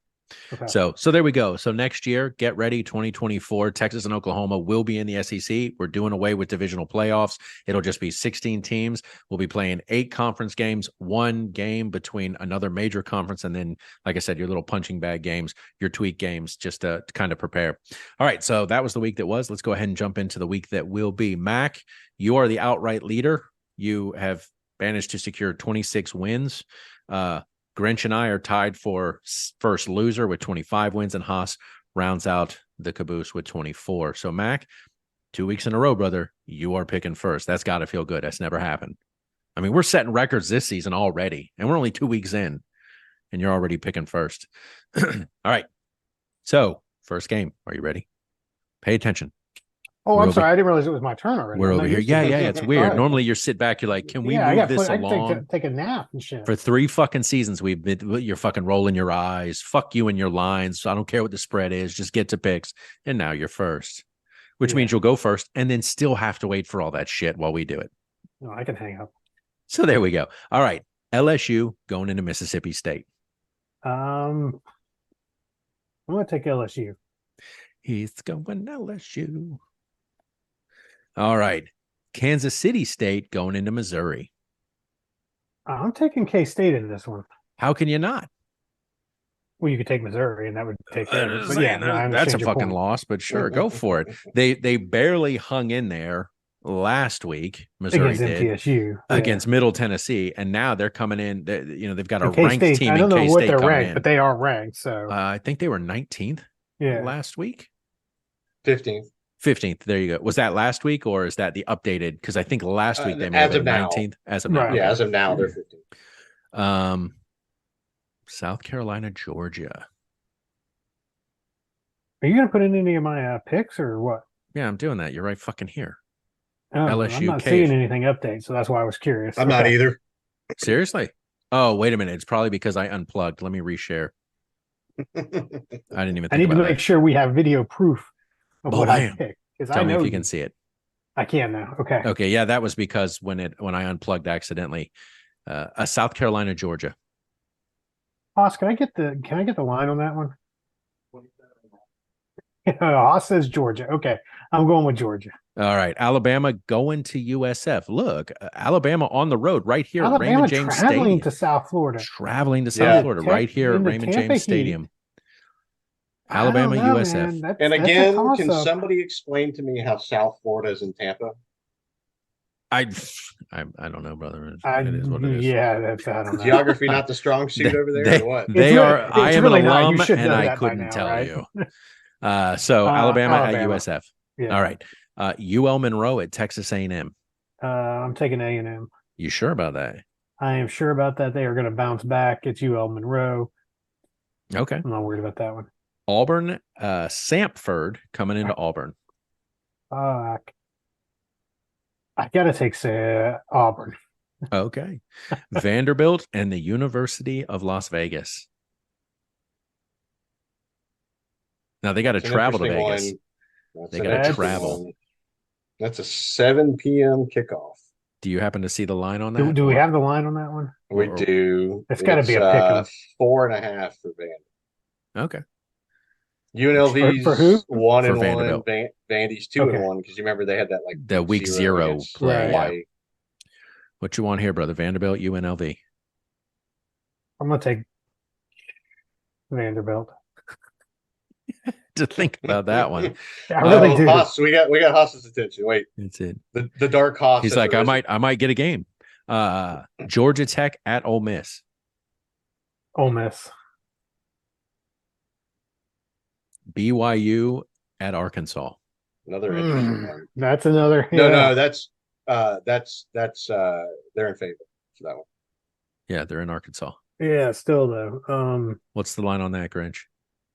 Speaker 6: Okay.
Speaker 7: So there we go. So next year, get ready. 2024, Texas and Oklahoma will be in the SEC. We're doing away with divisional playoffs. It'll just be 16 teams. We'll be playing 8 conference games, 1 game between another major conference, and then, like I said, your little punching bag games, your tweak games, just to kind of prepare. All right, so that was the week that was. Let's go ahead and jump into the week that will be. Mac, you are the outright leader. You have managed to secure 26 wins. Grinch and I are tied for first loser with 25 wins, and Haas rounds out the caboose with 24. So, Mac, 2 weeks in a row, brother, you are picking first. That's got to feel good. That's never happened. I mean, we're setting records this season already, and we're only 2 weeks in, and you're already picking first. All right. So, first game. Are you ready? Pay attention.
Speaker 6: Oh,
Speaker 7: We're
Speaker 6: I'm
Speaker 7: over-
Speaker 6: sorry. I didn't realize it was my turn already.
Speaker 7: We're
Speaker 6: I'm
Speaker 7: over
Speaker 6: not
Speaker 7: here.
Speaker 6: used to
Speaker 7: Yeah,
Speaker 6: this.
Speaker 7: yeah. It's weird.
Speaker 6: All right.
Speaker 7: Normally, you sit back. You're like, can we
Speaker 6: I
Speaker 7: move
Speaker 6: got
Speaker 7: this
Speaker 6: I
Speaker 7: along?
Speaker 6: take a nap and shit.
Speaker 7: For 3 fucking seasons, we've been, you're fucking rolling your eyes. Fuck you and your lines. I don't care what the spread is. Just get to picks. And now you're first, which
Speaker 6: Yeah.
Speaker 7: means you'll go first and then still have to wait for all that shit while we do it.
Speaker 6: No, I can hang up.
Speaker 7: So there we go. All right. LSU going into Mississippi State.
Speaker 6: I'm gonna take LSU.
Speaker 7: He's going LSU. All right. Kansas City State going into Missouri.
Speaker 6: I'm taking K-State in this one.
Speaker 7: How can you not?
Speaker 6: Well, you could take Missouri, and that would take them. But yeah,
Speaker 7: Saying
Speaker 6: no, I
Speaker 7: that's a
Speaker 6: understand your
Speaker 7: fucking
Speaker 6: point.
Speaker 7: loss, but sure, go for it. They barely hung in there last week. Missouri
Speaker 6: Against
Speaker 7: did
Speaker 6: MTSU. Yeah.
Speaker 7: against Middle Tennessee, and now they're coming in. They've got a
Speaker 6: And
Speaker 7: ranked
Speaker 6: K-State,
Speaker 7: team
Speaker 6: I
Speaker 7: in
Speaker 6: don't know what
Speaker 7: K-State
Speaker 6: they're
Speaker 7: coming
Speaker 6: ranked,
Speaker 7: in.
Speaker 6: but they are ranked. So
Speaker 7: I think they were 19th
Speaker 6: yeah,
Speaker 7: last week.
Speaker 3: 15th.
Speaker 7: 15th. There you go. Was that last week or is that the updated? Because I think last week they may
Speaker 3: as
Speaker 7: have been
Speaker 3: of now.
Speaker 7: 19th. As of now.
Speaker 6: Right.
Speaker 3: Yeah,
Speaker 7: Okay.
Speaker 3: as of now, they're 15th.
Speaker 7: South Carolina, Georgia.
Speaker 6: are you gonna put in any of my picks or what?
Speaker 7: Yeah, I'm doing that. You're right fucking here.
Speaker 6: Oh,
Speaker 7: LSU
Speaker 6: I'm not
Speaker 7: cave.
Speaker 6: seeing anything update, so that's why I was curious.
Speaker 3: I'm not
Speaker 6: Okay.
Speaker 3: either.
Speaker 7: Seriously? Oh, wait a minute. It's probably because I unplugged. Let me reshare. I didn't even think
Speaker 6: I need to
Speaker 7: about
Speaker 6: make
Speaker 7: that.
Speaker 6: sure we have video proof of
Speaker 7: Oh,
Speaker 6: what I
Speaker 7: damn.
Speaker 6: picked because I
Speaker 7: Tell me
Speaker 6: know
Speaker 7: if you can see it.
Speaker 6: I can now. Okay.
Speaker 7: Okay, yeah, that was because when I unplugged accidentally. A South Carolina, Georgia.
Speaker 6: Haas, can I get the line on that one? Haas says Georgia. Okay, I'm going with Georgia.
Speaker 7: All right, Alabama going to USF. Look, Alabama on the road right here at
Speaker 6: Alabama
Speaker 7: Raymond James
Speaker 6: traveling
Speaker 7: Stadium.
Speaker 6: to South Florida.
Speaker 7: Traveling to South
Speaker 3: Yeah.
Speaker 7: Florida
Speaker 6: Tech-
Speaker 7: right here at
Speaker 6: in the
Speaker 7: Raymond
Speaker 6: Tampa
Speaker 7: James
Speaker 6: Heat.
Speaker 7: Stadium.
Speaker 6: I don't
Speaker 7: Alabama,
Speaker 6: know,
Speaker 7: USF.
Speaker 6: man.
Speaker 3: And
Speaker 6: That's a
Speaker 3: again, can
Speaker 6: toss-up.
Speaker 3: somebody explain to me how South Florida is in Tampa?
Speaker 7: I don't know, brother. It is what it is.
Speaker 6: Yeah, that's I don't know.
Speaker 3: Geography not the strong suit over there, or what?
Speaker 7: They
Speaker 6: It's
Speaker 7: are.
Speaker 6: really-
Speaker 7: I
Speaker 6: it's
Speaker 7: am
Speaker 6: really
Speaker 7: an
Speaker 6: not. You
Speaker 7: alum,
Speaker 6: should
Speaker 7: and
Speaker 6: know
Speaker 7: I
Speaker 6: that by
Speaker 7: couldn't
Speaker 6: now,
Speaker 7: tell
Speaker 6: right?
Speaker 7: you. So Alabama at
Speaker 6: Alabama.
Speaker 7: USF.
Speaker 6: Yeah.
Speaker 7: All right. UL Monroe at Texas A&M.
Speaker 6: I'm taking A&M.
Speaker 7: You sure about that?
Speaker 6: I am sure about that. They are going to bounce back. It's UL Monroe.
Speaker 7: Okay.
Speaker 6: I'm not worried about that one.
Speaker 7: Auburn, Samford coming into Auburn.
Speaker 6: Fuck. I got to take Auburn.
Speaker 7: Okay. Vanderbilt and the University of Las Vegas. Now they got to
Speaker 3: It's an
Speaker 7: travel to
Speaker 3: interesting
Speaker 7: Vegas.
Speaker 3: one. That's
Speaker 7: They
Speaker 3: an
Speaker 7: gotta
Speaker 3: interesting
Speaker 7: travel.
Speaker 3: one. That's a 7 p.m. kickoff.
Speaker 7: Do you happen to see the line on that?
Speaker 6: Do we
Speaker 7: Or-
Speaker 6: have the line on that one?
Speaker 3: We
Speaker 7: Or-
Speaker 3: do.
Speaker 6: It's gotta be a pick 'em.
Speaker 3: 4.5 for Vandy.
Speaker 7: Okay.
Speaker 3: UNLV's
Speaker 6: For who?
Speaker 3: 1
Speaker 7: For
Speaker 3: and 1.
Speaker 7: Vanderbilt.
Speaker 3: Vandy's 2
Speaker 6: Okay.
Speaker 3: and 1 because you remember they had that like
Speaker 7: The week zero
Speaker 3: against
Speaker 7: play, yeah.
Speaker 3: Hawaii.
Speaker 7: What you want here, brother? Vanderbilt, UNLV.
Speaker 6: I'm going to take Vanderbilt.
Speaker 7: To think about that one.
Speaker 6: I really
Speaker 3: Oh,
Speaker 6: do.
Speaker 3: Haas, we got Haas's attention. Wait,
Speaker 7: That's it.
Speaker 3: the dark Haas.
Speaker 7: He's
Speaker 3: has
Speaker 7: like, I
Speaker 3: arisen.
Speaker 7: might get a game. Georgia Tech at Ole Miss.
Speaker 6: Ole Miss.
Speaker 7: BYU at Arkansas.
Speaker 3: Another interesting
Speaker 6: Mm,
Speaker 3: one.
Speaker 6: That's another.
Speaker 3: No,
Speaker 6: yeah.
Speaker 3: no, that's they're in favor for that one.
Speaker 7: Yeah, they're in Arkansas.
Speaker 6: Yeah, still though.
Speaker 7: What's the line on that, Grinch?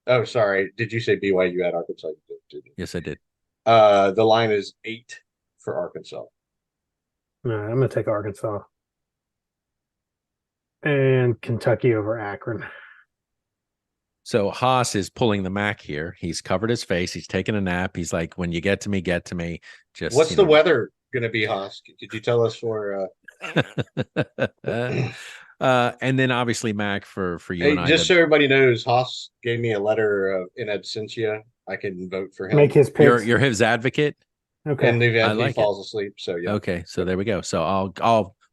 Speaker 3: Oh, sorry. Did you say BYU at Arkansas? You did.
Speaker 7: Yes, I did.
Speaker 3: The line is 8 for Arkansas.
Speaker 6: No, I'm going to take Arkansas. And Kentucky over Akron.
Speaker 7: So Haas is pulling the Mac here. He's covered his face. He's taking a nap. He's like, when you get to me, get to me. Just
Speaker 3: What's
Speaker 7: you
Speaker 3: the
Speaker 7: know,
Speaker 3: weather going to be, Haas? Could you tell us for?
Speaker 7: And then obviously Mac for you
Speaker 3: Hey,
Speaker 7: and I.
Speaker 3: just so everybody knows, Haas gave me a letter in absentia. I can vote for him.
Speaker 6: Make his picks.
Speaker 7: You're his advocate.
Speaker 6: Okay.
Speaker 3: And
Speaker 7: I
Speaker 3: he
Speaker 7: like
Speaker 3: falls asleep. So yeah.
Speaker 7: Okay, so there we go. So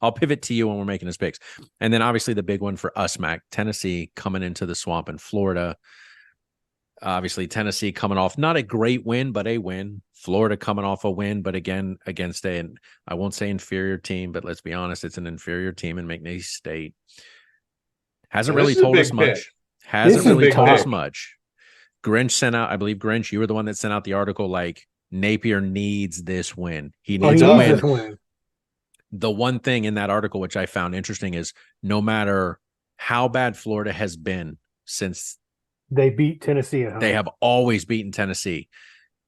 Speaker 7: I'll pivot to you when we're making his picks, and then obviously the big one for us, Mac, Tennessee coming into the swamp in Florida. Obviously, Tennessee coming off not a great win, but a win. Florida coming off a win, but again against I won't say inferior team, but let's be honest, it's an inferior team in McNeese State. Hasn't really told us much. Hasn't really told us much. Grinch sent out, I believe, Grinch, you were the one that sent out the article like Napier needs this win. He needs a win.
Speaker 6: This win.
Speaker 7: The one thing in that article which I found interesting is no matter how bad Florida has been since
Speaker 6: they beat Tennessee at home,
Speaker 7: they have always beaten Tennessee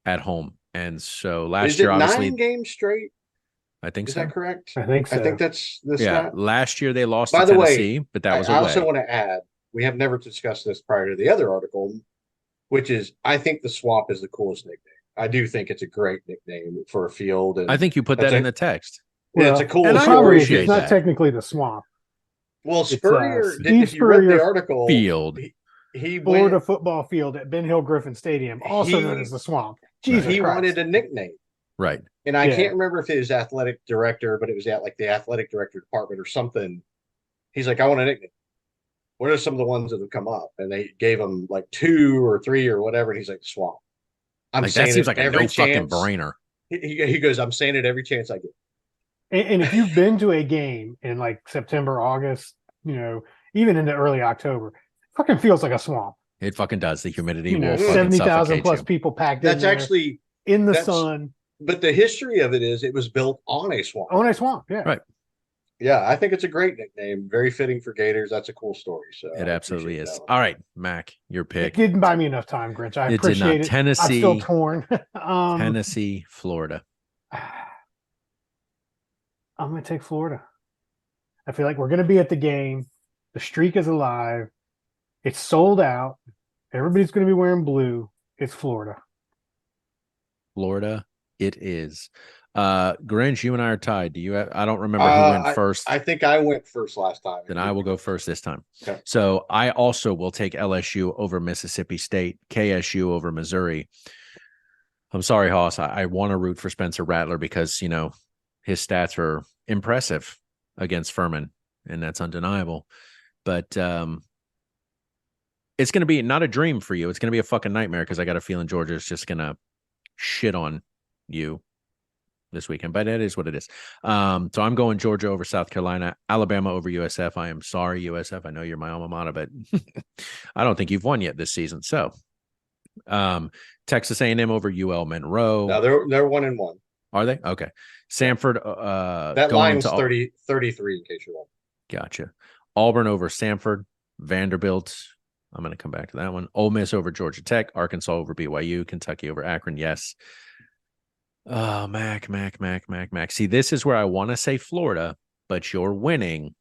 Speaker 7: at home. And so last
Speaker 3: Is
Speaker 7: year,
Speaker 3: it
Speaker 7: obviously,
Speaker 3: 9 games straight?
Speaker 7: I think
Speaker 3: Is
Speaker 7: so.
Speaker 3: that correct?
Speaker 6: I think so.
Speaker 3: I think that's the
Speaker 7: Yeah.
Speaker 3: stat.
Speaker 7: Last year they lost
Speaker 3: By
Speaker 7: to
Speaker 3: the
Speaker 7: Tennessee,
Speaker 3: way,
Speaker 7: but that was
Speaker 3: I
Speaker 7: away.
Speaker 3: also want to add, we have never discussed this prior to the other article, which is I think the Swamp is the coolest nickname. I do think it's a great nickname for a field. And
Speaker 7: I think you put that in the text.
Speaker 3: yeah, it's a cool
Speaker 7: and I
Speaker 3: story.
Speaker 7: appreciate
Speaker 6: It's not
Speaker 7: that.
Speaker 6: technically the Swamp.
Speaker 3: Well,
Speaker 6: It's,
Speaker 3: Spurrier,
Speaker 6: Steve
Speaker 3: if you read
Speaker 6: Spurrier
Speaker 3: the article,
Speaker 7: Field.
Speaker 3: he
Speaker 6: Florida
Speaker 3: went,
Speaker 6: football field at Ben Hill Griffin Stadium, also known as the Swamp. Jesus
Speaker 3: he
Speaker 6: Christ.
Speaker 3: wanted a nickname.
Speaker 7: Right.
Speaker 3: And I
Speaker 6: Yeah.
Speaker 3: can't remember if it was athletic director, but it was at like the athletic director department or something. He's like, I want a nickname. What are some of the ones that have come up? And they gave him like 2 or 3 or whatever. And he's like, the Swamp. I'm
Speaker 7: Like
Speaker 3: saying
Speaker 7: that seems
Speaker 3: it
Speaker 7: like a
Speaker 3: every
Speaker 7: no fucking
Speaker 3: chance.
Speaker 7: brainer.
Speaker 3: He goes, I'm saying it every chance I get.
Speaker 6: And if you've been to a game in like September, August, even into early October, it fucking feels like a swamp.
Speaker 7: It fucking does. The humidity
Speaker 6: You know,
Speaker 7: will fucking
Speaker 6: 70,000
Speaker 7: suffocate
Speaker 6: plus
Speaker 7: you.
Speaker 6: people packed
Speaker 3: That's
Speaker 6: in there
Speaker 3: actually,
Speaker 6: in the
Speaker 3: that's-
Speaker 6: sun
Speaker 3: but the history of it is it was built on a swamp.
Speaker 6: on a swamp. Yeah.
Speaker 7: Right.
Speaker 3: Yeah, I think it's a great nickname. Very fitting for Gators. That's a cool story. So
Speaker 7: It
Speaker 3: I
Speaker 7: absolutely
Speaker 3: appreciate
Speaker 7: is.
Speaker 3: that one.
Speaker 7: All right, Mac, your
Speaker 6: It
Speaker 7: pick.
Speaker 6: didn't buy me enough time, Grinch. I
Speaker 7: It did not.
Speaker 6: appreciate it. I'm
Speaker 7: Tennessee,
Speaker 6: still torn.
Speaker 7: Tennessee, Florida.
Speaker 6: I'm going to take Florida. I feel like we're going to be at the game. The streak is alive. It's sold out. Everybody's going to be wearing blue. It's Florida.
Speaker 7: Florida, it is. Grinch, you and I are tied. Do you? I don't remember who went first.
Speaker 3: I think I went first last time.
Speaker 7: Then I will go first this time.
Speaker 3: Okay.
Speaker 7: So I also will take LSU over Mississippi State, KSU over Missouri. I'm sorry, Hoss. I want to root for Spencer Rattler because, his stats are impressive against Furman, and that's undeniable. But it's going to be not a dream for you. It's going to be a fucking nightmare because I got a feeling Georgia's just going to shit on you this weekend, but it is what it is. So I'm going Georgia over South Carolina, Alabama over USF. I am sorry, USF. I know you're my alma mater, but I don't think you've won yet this season. So Texas A&M over UL Monroe.
Speaker 3: No, they're 1-1.
Speaker 7: Are they? Okay. Samford.
Speaker 3: That
Speaker 7: going
Speaker 3: line's
Speaker 7: into
Speaker 3: 33 in case you're wondering.
Speaker 7: Gotcha. Auburn over Samford, Vanderbilt. I'm going to come back to that one. Ole Miss over Georgia Tech, Arkansas over BYU, Kentucky over Akron. Yes. Oh, Mac. See, this is where I want to say Florida, but you're winning.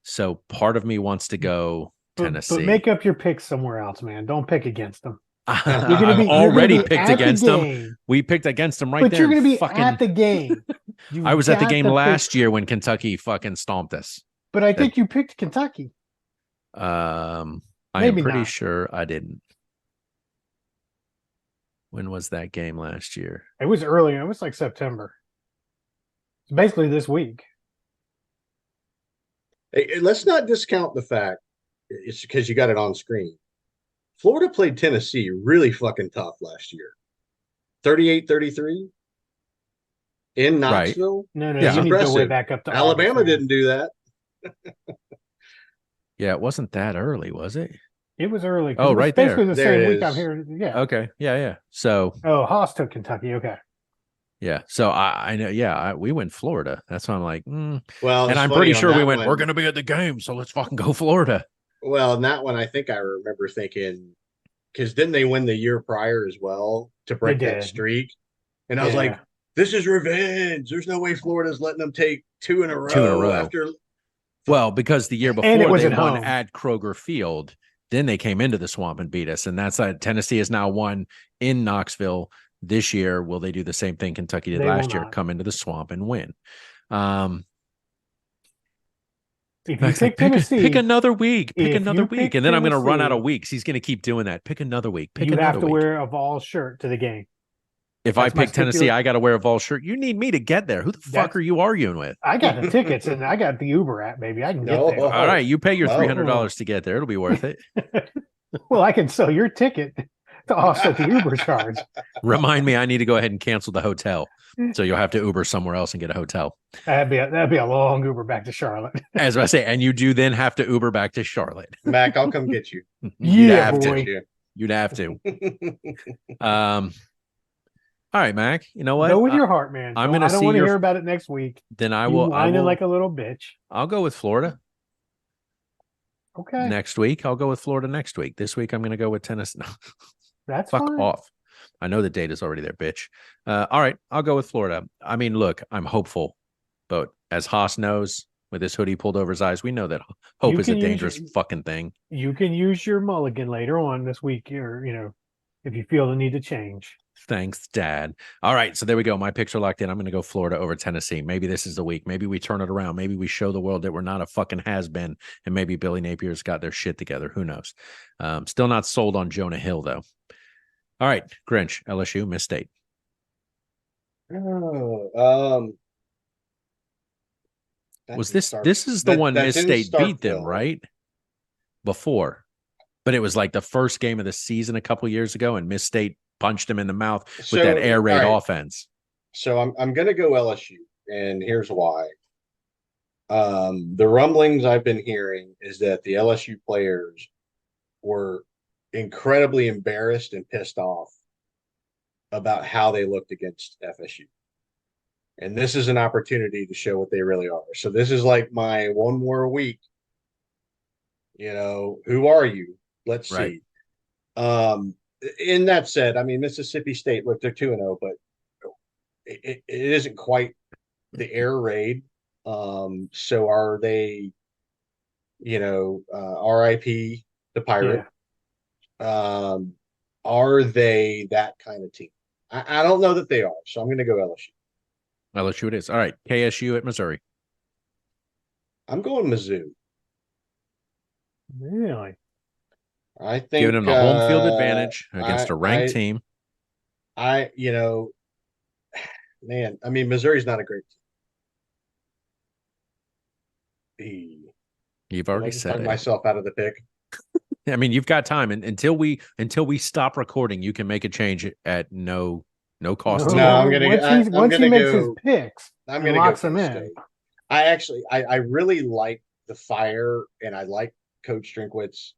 Speaker 7: So part of me wants to go Tennessee.
Speaker 6: But make up your picks somewhere else, man. Don't pick against them.
Speaker 7: I've already picked against them. We picked against them right
Speaker 6: but
Speaker 7: there.
Speaker 6: But you're going to be at the game.
Speaker 7: I was at the game last year when Kentucky fucking stomped us.
Speaker 6: But I think you picked Kentucky.
Speaker 7: I'm
Speaker 6: Maybe
Speaker 7: pretty
Speaker 6: not.
Speaker 7: sure I didn't. When was that game last year?
Speaker 6: It was early. It was like September. It's basically this week.
Speaker 3: Hey, let's not discount the fact it's because you got it on screen. Florida played Tennessee really fucking tough last year. 38-33 in Knoxville.
Speaker 6: No,
Speaker 7: Yeah.
Speaker 6: you need to go way
Speaker 3: Impressive.
Speaker 6: back up to
Speaker 3: Alabama
Speaker 6: August, man.
Speaker 3: didn't do that.
Speaker 7: Yeah, it wasn't that early, was it?
Speaker 6: It was early.
Speaker 7: Oh,
Speaker 6: It was
Speaker 7: right there.
Speaker 6: basically the
Speaker 3: There it
Speaker 6: same week I'm
Speaker 3: is.
Speaker 6: here. Yeah.
Speaker 7: Okay. Yeah. So
Speaker 6: Oh, Haas took Kentucky. Okay.
Speaker 7: yeah. So I know. Yeah, we went Florida. That's why I'm like,
Speaker 3: Well,
Speaker 7: and
Speaker 3: it's
Speaker 7: I'm
Speaker 3: funny
Speaker 7: pretty
Speaker 3: on
Speaker 7: sure we
Speaker 3: that
Speaker 7: went.
Speaker 3: one-
Speaker 7: We're going to be at the game, so let's fucking go Florida.
Speaker 3: Well, in that one, I think I remember thinking, because didn't they win the year prior as well to break
Speaker 6: They
Speaker 3: that
Speaker 6: did.
Speaker 3: streak? And I was
Speaker 6: Yeah.
Speaker 3: like, this is revenge. There's no way Florida's letting them take 2 in a row.
Speaker 7: 2 in a row.
Speaker 3: After
Speaker 7: Well, because the year
Speaker 6: And
Speaker 7: before
Speaker 6: it was
Speaker 7: they
Speaker 6: at
Speaker 7: won
Speaker 6: home.
Speaker 7: at Kroger Field, then they came into the swamp and beat us, and that's Tennessee has now won in Knoxville. This year, will they do the same thing Kentucky did
Speaker 6: They will
Speaker 7: last year,
Speaker 6: not.
Speaker 7: come into the swamp and win?
Speaker 6: If you
Speaker 7: Max,
Speaker 6: pick
Speaker 7: like,
Speaker 6: Tennessee,
Speaker 7: pick another week. Pick
Speaker 6: if
Speaker 7: another
Speaker 6: you
Speaker 7: week.
Speaker 6: pick
Speaker 7: And then I'm going to run out of
Speaker 6: Tennessee,
Speaker 7: weeks. He's going to keep doing that. Pick another week. Pick
Speaker 6: you
Speaker 7: another
Speaker 6: have to
Speaker 7: week.
Speaker 6: wear a Vol shirt to the game.
Speaker 7: If I
Speaker 6: That's my
Speaker 7: pick Tennessee, I got to wear a Vol shirt. You need me to get there. Who the fuck
Speaker 6: That's-
Speaker 7: are you arguing with?
Speaker 6: I got the tickets and I got the Uber app, baby. I can get there.
Speaker 7: All right, you pay your
Speaker 3: Oh.
Speaker 7: $300 to get there. It'll be worth it.
Speaker 6: Well, I can sell your ticket to offset the Uber charge.
Speaker 7: Remind me, I need to go ahead and cancel the hotel. So you'll have to Uber somewhere else and get a hotel.
Speaker 6: That'd be a long Uber back to Charlotte.
Speaker 7: As I say, and you do then have to Uber back to Charlotte.
Speaker 3: Mac, I'll come get you.
Speaker 7: You'd
Speaker 6: Yeah,
Speaker 7: have
Speaker 6: boy.
Speaker 7: to. You'd have to. All right, Mac. You know what?
Speaker 6: Go with your heart, man.
Speaker 7: I'm gonna
Speaker 6: I don't
Speaker 7: see
Speaker 6: want to
Speaker 7: your-
Speaker 6: hear about it next week.
Speaker 7: Then I
Speaker 6: You
Speaker 7: will.
Speaker 6: whining like a little bitch.
Speaker 7: I'll go with Florida
Speaker 6: Okay,
Speaker 7: next week. I'll go with Florida next week. This week, I'm going to go with Tennessee. No,
Speaker 6: that's
Speaker 7: fuck
Speaker 6: fine.
Speaker 7: off. I know the data's already there, bitch. All right, I'll go with Florida. I mean, look, I'm hopeful, but as Haas knows, with his hoodie pulled over his eyes, we know that hope
Speaker 6: You
Speaker 7: is a
Speaker 6: can use
Speaker 7: dangerous
Speaker 6: your-
Speaker 7: fucking thing.
Speaker 6: You can use your mulligan later on this week, or if you feel the need to change.
Speaker 7: Thanks, Dad. All right, so there we go. My picks are locked in. I'm going to go Florida over Tennessee. Maybe this is the week. Maybe we turn it around. Maybe we show the world that we're not a fucking has-been, and maybe Billy Napier's got their shit together. Who knows? Still not sold on Jonah Hill, though. All right, Grinch, LSU, Miss State. Was this is the one Miss State beat them, right? Before. But it was like the first game of the season a couple years ago, and Miss State punched him in the mouth with that air raid offense.
Speaker 3: So I'm gonna go LSU, and here's why. The rumblings I've been hearing is that the LSU players were incredibly embarrassed and pissed off about how they looked against FSU. And this is an opportunity to show what they really are. So this is like my one more week. Who are you? Let's
Speaker 7: Right.
Speaker 3: see. In that said, I mean, Mississippi State, look, they're 2-0, but it isn't quite the air raid. So are they, RIP the Pirate? Are they that kind of team? I don't know that they are. So I'm going to go LSU.
Speaker 7: LSU it is. All right, KSU at Missouri.
Speaker 3: I'm going Mizzou.
Speaker 6: Really?
Speaker 3: I think
Speaker 7: Giving them the home field advantage against a ranked team.
Speaker 3: Man, I mean, Missouri's not a great team.
Speaker 7: You've already said it.
Speaker 3: Myself out of the pick.
Speaker 7: I mean, you've got time, and until we stop recording, you can make a change at no cost. to
Speaker 3: No,
Speaker 7: you.
Speaker 3: I'm gonna.
Speaker 6: Once he makes his picks,
Speaker 3: I'm
Speaker 6: and
Speaker 3: gonna
Speaker 6: locks
Speaker 3: go
Speaker 6: them
Speaker 3: Penn
Speaker 6: in.
Speaker 3: State. I really like the fire, and I like Coach Drinkwitz.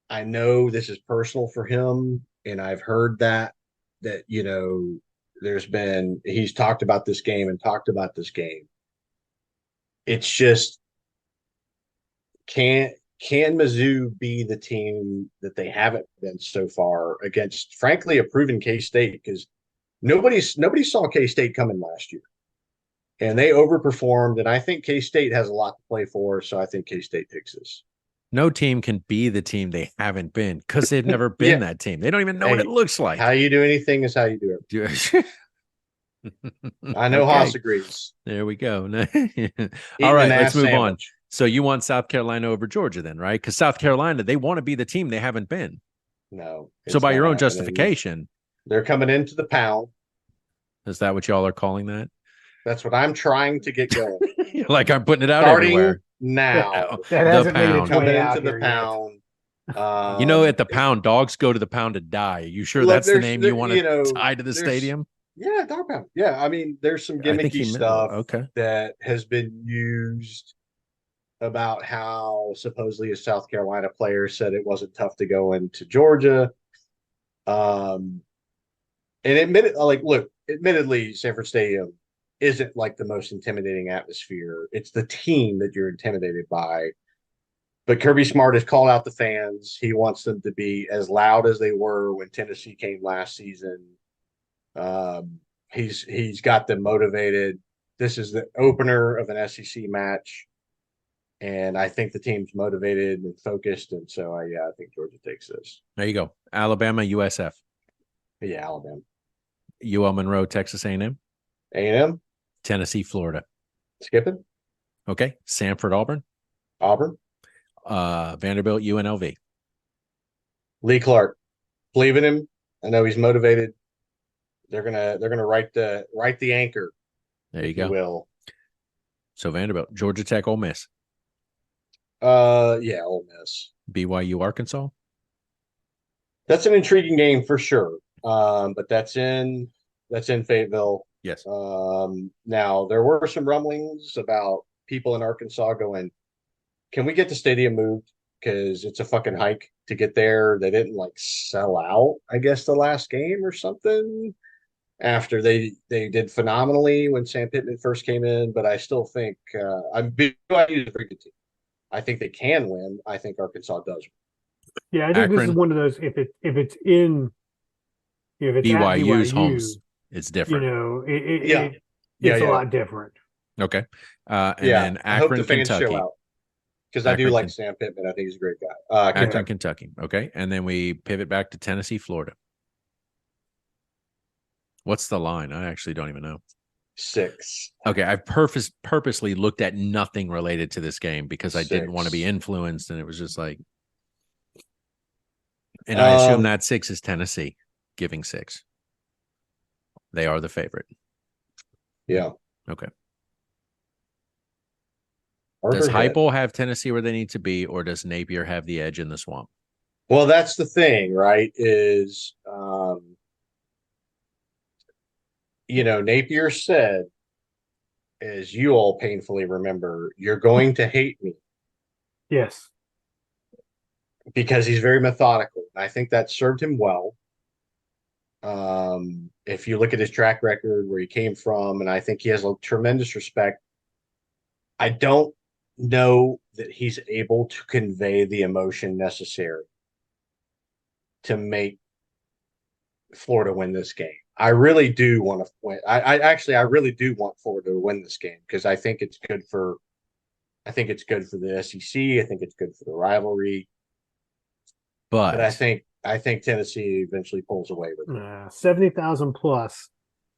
Speaker 3: I know this is personal for him, and I've heard that he's talked about this game and talked about this game. It's just, can Mizzou be the team that they haven't been so far against, frankly, a proven K-State? Because nobody saw K-State coming last year, and they overperformed. And I think K-State has a lot to play for, so I think K-State takes this.
Speaker 7: No team can be the team they haven't been because they've never been that team. They don't even know what it looks like.
Speaker 3: How you do anything is how you do it. I know Haas agrees.
Speaker 7: There we go. All
Speaker 3: Eating
Speaker 7: right,
Speaker 3: an
Speaker 7: let's
Speaker 3: ass
Speaker 7: move on.
Speaker 3: sandwich.
Speaker 7: So you want South Carolina over Georgia then, right? Because South Carolina, they want to be the team they haven't been.
Speaker 3: No.
Speaker 7: So
Speaker 3: it's
Speaker 7: by
Speaker 3: not
Speaker 7: your own
Speaker 3: happening.
Speaker 7: justification,
Speaker 3: They're coming into the pound.
Speaker 7: is that what y'all are calling that?
Speaker 3: That's what I'm trying to get going.
Speaker 7: Like I'm putting it out
Speaker 3: Starting
Speaker 7: everywhere.
Speaker 3: now.
Speaker 6: That
Speaker 7: The
Speaker 6: hasn't made
Speaker 7: pound.
Speaker 6: its
Speaker 3: Coming
Speaker 6: way out
Speaker 3: into the
Speaker 6: here yet.
Speaker 3: pound.
Speaker 7: At the pound, dogs go to the pound to die. You sure
Speaker 3: Look,
Speaker 7: that's the
Speaker 3: there's-
Speaker 7: name
Speaker 3: there-
Speaker 7: you want
Speaker 3: you
Speaker 7: to
Speaker 3: know,
Speaker 7: tie to the
Speaker 3: there's-
Speaker 7: stadium?
Speaker 3: Yeah, dog pound. Yeah, I mean, there's some
Speaker 7: I think
Speaker 3: gimmicky
Speaker 7: he meant-
Speaker 3: stuff
Speaker 7: Okay.
Speaker 3: that has been used about how supposedly a South Carolina player said it wasn't tough to go into Georgia. And admittedly, Sanford Stadium isn't like the most intimidating atmosphere. It's the team that you're intimidated by. But Kirby Smart has called out the fans. He wants them to be as loud as they were when Tennessee came last season. He's got them motivated. This is the opener of an SEC match, and I think the team's motivated and focused. And so, I think Georgia takes this.
Speaker 7: There you go. Alabama, USF.
Speaker 3: Yeah, Alabama.
Speaker 7: UL Monroe, Texas A&M,
Speaker 3: A&M,
Speaker 7: Tennessee, Florida.
Speaker 3: skipping,
Speaker 7: Okay. Samford, Auburn,
Speaker 3: Auburn,
Speaker 7: Vanderbilt, UNLV.
Speaker 3: Lee Clark. Believe in him. I know he's motivated. They're gonna write the anchor,
Speaker 7: There you
Speaker 3: if you
Speaker 7: go.
Speaker 3: will.
Speaker 7: So Vanderbilt, Georgia Tech, Ole Miss,
Speaker 3: Yeah, Ole Miss.
Speaker 7: BYU, Arkansas.
Speaker 3: That's an intriguing game for sure. But that's in Fayetteville.
Speaker 7: Yes.
Speaker 3: Now there were some rumblings about people in Arkansas going, "Can we get the stadium moved? Because it's a fucking hike to get there." They didn't like sell out, I guess, the last game or something. After they did phenomenally when Sam Pittman first came in, but I still think BYU is a very good team. I think they can win. I think Arkansas does.
Speaker 6: Yeah, I think this is
Speaker 7: Akron.
Speaker 6: one of those. If it's in, if it's
Speaker 7: BYU's
Speaker 6: at BYU,
Speaker 7: homes. It's
Speaker 6: you
Speaker 7: different.
Speaker 6: know,
Speaker 3: Yeah.
Speaker 6: it's
Speaker 3: Yeah,
Speaker 6: a
Speaker 3: yeah.
Speaker 6: lot different.
Speaker 7: Okay. And
Speaker 3: Yeah,
Speaker 7: then
Speaker 3: I hope
Speaker 7: Akron,
Speaker 3: the fans
Speaker 7: Kentucky.
Speaker 3: show out because I do
Speaker 7: Akron,
Speaker 3: like Sam Pittman. I think he's a great guy.
Speaker 7: Akron,
Speaker 3: Kentucky.
Speaker 7: Kentucky. Okay. And then we pivot back to Tennessee, Florida. What's the line? I actually don't even know.
Speaker 3: 6.
Speaker 7: Okay. I purposely looked at nothing related to this game because I didn't want to be
Speaker 3: 6.
Speaker 7: influenced. And it was just like, and I assume that 6 is Tennessee giving 6. They are the favorite.
Speaker 3: Yeah.
Speaker 7: Okay.
Speaker 3: Harder
Speaker 7: Does
Speaker 3: hit.
Speaker 7: Heupel have Tennessee where they need to be, or does Napier have the edge in the swamp?
Speaker 3: Well, that's the thing, right? Is Napier said, as you all painfully remember, "You're going to hate me,"
Speaker 6: Yes.
Speaker 3: because he's very methodical. And I think that served him well. If you look at his track record, where he came from, and I think he has a tremendous respect. I don't know that he's able to convey the emotion necessary to make Florida win this game. I really do want to win. I really do want Florida to win this game because I think it's good for the SEC. I think it's good for the rivalry. But I think Tennessee eventually pulls away with it.
Speaker 6: 70,000 plus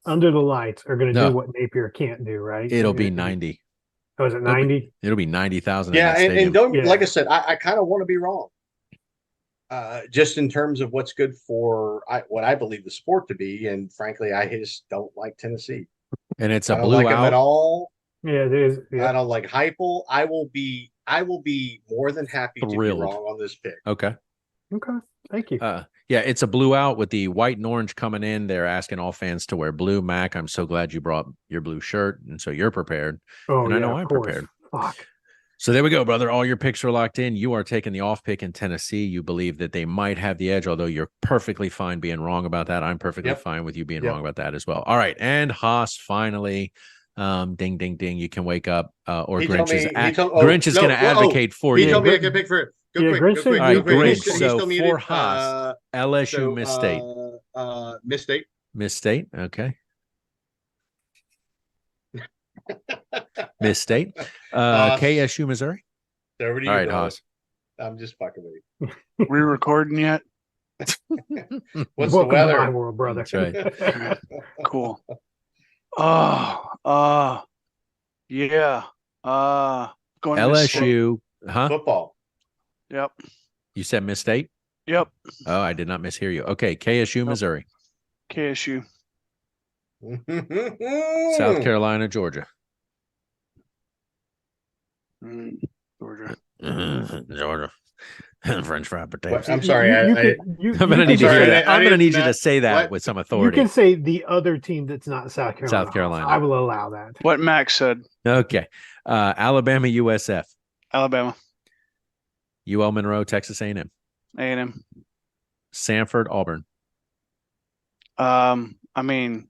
Speaker 6: under the lights are going to
Speaker 7: No.
Speaker 6: do what Napier can't do, right?
Speaker 7: It'll be 90.
Speaker 6: Oh, is it 90?
Speaker 7: It'll be 90,000.
Speaker 3: Yeah, and don't
Speaker 6: Yeah.
Speaker 3: like I said, I kind of want to be wrong. Just in terms of what's good for what I believe the sport to be, and frankly, I just don't like Tennessee.
Speaker 7: And it's
Speaker 3: I
Speaker 7: a
Speaker 3: don't
Speaker 7: blue
Speaker 3: like them at
Speaker 7: out.
Speaker 3: all.
Speaker 6: Yeah, it is.
Speaker 3: I
Speaker 6: Yeah.
Speaker 3: don't like Heupel. I will be more than happy to
Speaker 7: Thrilled.
Speaker 3: be wrong on this pick.
Speaker 7: Okay.
Speaker 6: Okay. Thank you.
Speaker 7: Yeah, it's a blue out with the white and orange coming in. They're asking all fans to wear blue. Mac, I'm so glad you brought your blue shirt, and so you're prepared.
Speaker 6: Oh,
Speaker 7: and I know
Speaker 6: of
Speaker 7: I'm
Speaker 6: course.
Speaker 7: prepared.
Speaker 6: Fuck.
Speaker 7: So there we go, brother. All your picks are locked in. You are taking the off pick in Tennessee. You believe that they might have the edge, although you're perfectly fine being wrong about that. I'm perfectly
Speaker 3: Yep.
Speaker 7: fine with you being
Speaker 3: Yep.
Speaker 7: wrong about that as well. All right. And Haas, finally, ding, ding, ding. You can wake up, or
Speaker 3: He
Speaker 7: Grinch
Speaker 3: told
Speaker 7: is,
Speaker 3: me- he told- oh,
Speaker 7: Grinch is
Speaker 3: no,
Speaker 7: going to
Speaker 3: well,
Speaker 7: advocate for
Speaker 3: He
Speaker 7: you.
Speaker 3: told me I could pick for it. Go
Speaker 6: Yeah,
Speaker 3: quick,
Speaker 6: Grinch
Speaker 3: go
Speaker 6: said-
Speaker 3: quick,
Speaker 7: All right,
Speaker 3: go quick.
Speaker 7: Grinch.
Speaker 3: He's
Speaker 7: So
Speaker 3: still muted.
Speaker 7: for Haas, LSU, Miss State.
Speaker 3: Miss State.
Speaker 7: Miss State. Okay. Miss State.
Speaker 3: Haas.
Speaker 7: KSU, Missouri.
Speaker 3: Over to you,
Speaker 7: All right,
Speaker 3: brother.
Speaker 7: Haas.
Speaker 3: I'm just fucking with you.
Speaker 1: We recording yet?
Speaker 3: What's
Speaker 6: Welcome
Speaker 3: the weather?
Speaker 6: to my world, brother.
Speaker 7: That's right.
Speaker 1: Cool. Yeah. Going to Miss State.
Speaker 7: LSU. Huh?
Speaker 3: Football.
Speaker 1: Yep.
Speaker 7: You said Miss State?
Speaker 1: Yep.
Speaker 7: Oh, I did not mishear you. Okay. KSU, Missouri.
Speaker 1: KSU.
Speaker 7: South Carolina, Georgia.
Speaker 1: Georgia.
Speaker 7: Georgia. French fried
Speaker 3: What?
Speaker 7: potatoes.
Speaker 3: I'm sorry.
Speaker 7: I'm going to need to
Speaker 3: sorry,
Speaker 7: hear that.
Speaker 3: I
Speaker 7: I'm going to
Speaker 3: didn't-
Speaker 7: need you to
Speaker 3: that-
Speaker 7: say that
Speaker 3: what?
Speaker 7: with some
Speaker 6: You
Speaker 7: authority.
Speaker 6: can say the other team that's not South Carolina.
Speaker 7: South Carolina.
Speaker 6: I will allow that.
Speaker 1: What Max said.
Speaker 7: Okay. Alabama, USF.
Speaker 1: Alabama.
Speaker 7: UL Monroe, Texas A&M.
Speaker 1: A&M.
Speaker 7: Samford, Auburn.
Speaker 1: I mean,